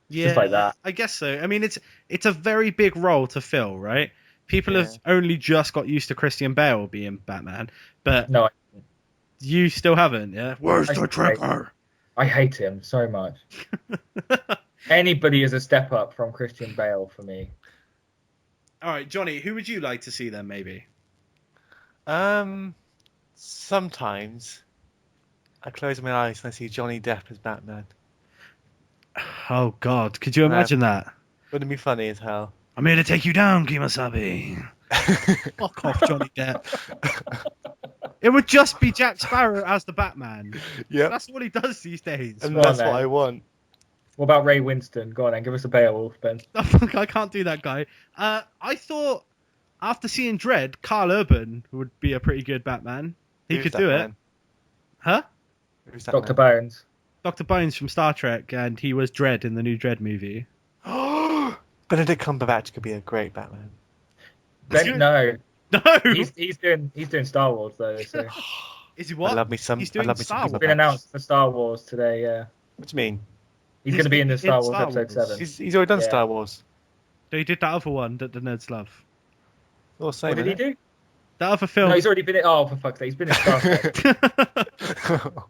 Yeah, just like that. I guess so. I mean, it's a very big role to fill, right? People have only just got used to Christian Bale being Batman, but No, you still haven't, yeah? Where's the trigger? I hate him so much. Anybody is a step up from Christian Bale for me. All right, Johnny, who would you like to see then, maybe? Sometimes I close my eyes and I see Johnny Depp as Batman. Oh, God. Could you imagine that? Wouldn't it be funny as hell? I'm here to take you down, Kimasabi. Fuck off, Johnny Depp. It would just be Jack Sparrow as the Batman. Yeah. That's what he does these days. And Well, that's then. what I want. What about Ray Winston? Go on then, give us a Beowulf, Ben. I can't do that guy. I thought, after seeing Dredd, Carl Urban would be a pretty good Batman. He Who's could that do it. man? Huh? Who's that Dr. man? Bones. Dr. Bones from Star Trek, and he was Dredd in the new Dredd movie. Benedict Cumberbatch could be a great Batman. No, No! he's doing Star Wars though. So. Is he what? I love me some. He's I doing love me Star some Wars. Been announced for Star Wars today. Yeah, What do you mean? he's going to be in the Star Wars Star episode Wars. 7. He's already done Yeah. Star Wars. No, he did that other one that the nerds love. Well, same, What did he do? That other film. No, he's already been in. Oh, for fuck's sake, he's been in Star Trek. innit?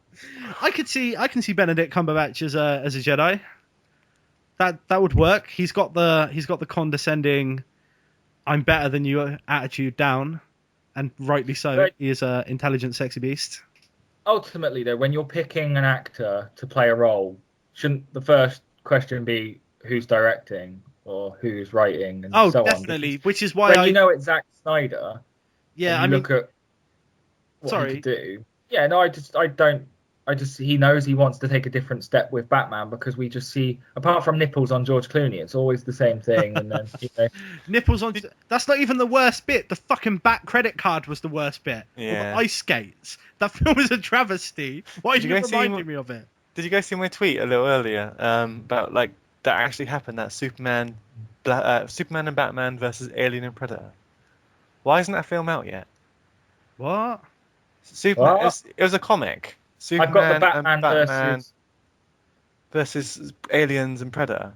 I can see Benedict Cumberbatch as a Jedi. That would work. He's got the condescending, I'm better than you attitude down, and rightly so. But- He is a intelligent, sexy beast. Ultimately, though, when you're picking an actor to play a role, shouldn't the first question be who's directing? or who's writing and Oh, so on. definitely. Which is why When you know it's Zack Snyder, Yeah, and you I mean, look at what sorry. he could do. Yeah, no, he knows he wants to take a different step with Batman because we just see, apart from nipples on George Clooney, it's always the same thing. And then, nipples on. That's not even the worst bit. The fucking back credit card was the worst bit. Yeah. Or the ice skates. That film is a travesty. Why are Did you you guys see reminding me of it? Did you guys see my tweet a little earlier about like that actually happened? That Superman and Batman versus Alien and Predator. Why isn't that film out yet? What? Superman. What? It was a comic. Superman I've got the Batman and Batman versus Aliens and Predator.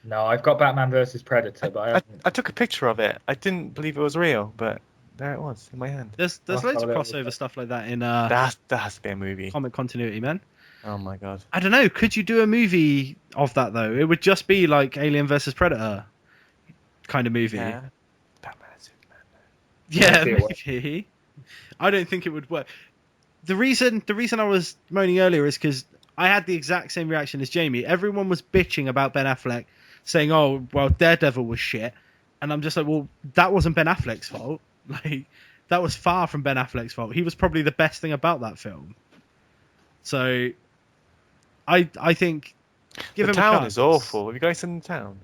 No, I've got Batman versus Predator, but I took a picture of it. I didn't believe it was real, but there it was in my hand. There's I'll loads of have a crossover look. stuff like that in That has to be a movie. comic continuity, man. Oh my god. I don't know. Could you do a movie of that though? It would just be like Alien versus Predator kind of movie. Yeah. Batman and Superman. Yeah, see it work. maybe. I don't think it would work. The reason I was moaning earlier is because I had the exact same reaction as Jamie. Everyone was bitching about Ben Affleck, saying, "Oh, well, Daredevil was shit," and I'm just like, "Well, that wasn't Ben Affleck's fault. Like, that was far from Ben Affleck's fault. He was probably the best thing about that film." So, I think give The him a town chance. is awful. Have you guys seen the town?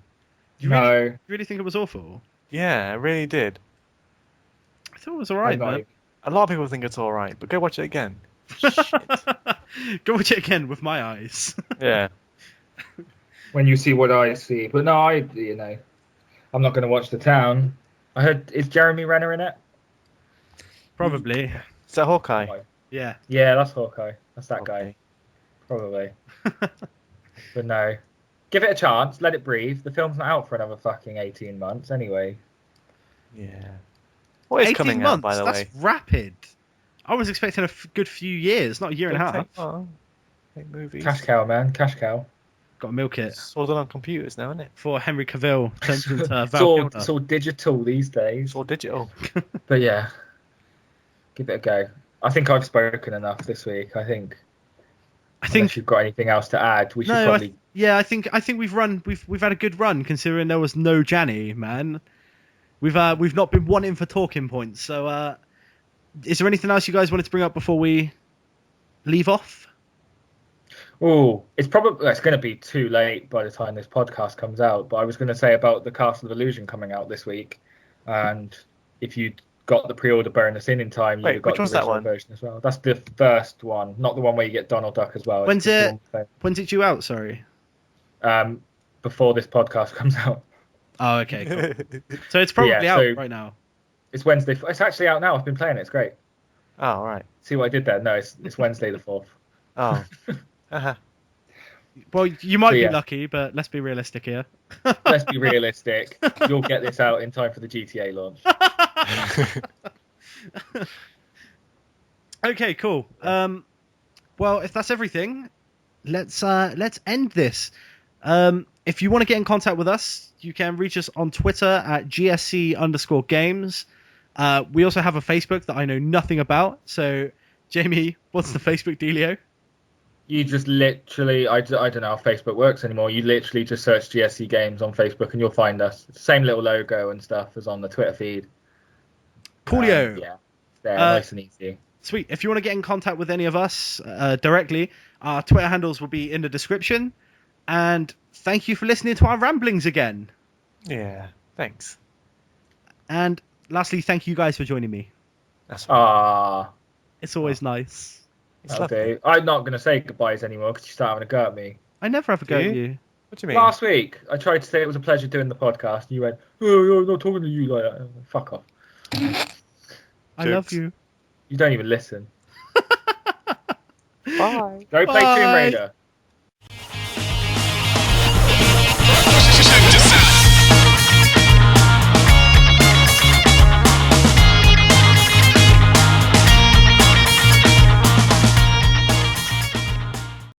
You No. really think it was awful? Yeah, I really did. I thought it was alright, I'm man. like, A lot of people think it's all right, but go watch it again. Go watch it again with my eyes. Yeah. when you see what I see. But no, I'm not going to watch The Town. I heard, is Jeremy Renner in it? Probably. Is that Hawkeye? Yeah. Yeah, that's Hawkeye. That's that Okay. guy. Probably. But no. Give it a chance. Let it breathe. The film's not out for another fucking 18 months anyway. Yeah. What is 18 coming months, out, by the that's way? rapid. I was expecting a good few years, not a year and a half. Don't take long. Make movies. Cash cow, man. Cash cow. Got to milk it It's all done on computers now, isn't it? before Henry Cavill turns into It's Val all, Kilmer. it's all digital these days. It's all digital. But yeah. Give it a go. I think I've spoken enough this week. I think unless you've got anything else to add, we should probably... I think we've had a good run considering there was no Janny, man. We've not been wanting for talking points. So is there anything else you guys wanted to bring up before we leave off? Oh, it's going to be too late by the time this podcast comes out. But I was going to say about the Castle of Illusion coming out this week, and if you got the pre-order bonus in time, Wait, you've got which the one's that original one? version as well. That's the first one, not the one where you get Donald Duck as well. When's just it due out? Sorry. before this podcast comes out. Oh, okay, cool. So it's probably out right now. It's Wednesday. It's actually out now. I've been playing it. It's great. Oh, all right. See what I did there? No, it's Wednesday the 4th. Oh. Uh-huh. Well, you might So, be yeah. lucky, but let's be realistic here. Let's be realistic. You'll get this out in time for the GTA launch. Okay, cool. Well, if that's everything, let's end this. If you want to get in contact with us, you can reach us on Twitter at gsc_games. We also have a Facebook that I know nothing about. So, Jamie, what's the Facebook dealio? You just literally, I don't know how Facebook works anymore. You literally just search GSC Games on Facebook and you'll find us. It's the same little logo and stuff as on the Twitter feed. Coolio. Yeah, there, nice and easy. Sweet. If you want to get in contact with any of us directly, our Twitter handles will be in the description. And thank you for listening to our ramblings again. Yeah, thanks. And lastly, thank you guys for joining me. That's right. It's always nice. It's lovely. Okay. I'm not going to say goodbyes anymore because you start having a go at me. I never have a go at you. What do you mean? Last week, I tried to say it was a pleasure doing the podcast, and you went, "Oh, I'm not talking to you like that." Fuck off. I love you. You don't even listen. Bye. Go play Tomb Raider.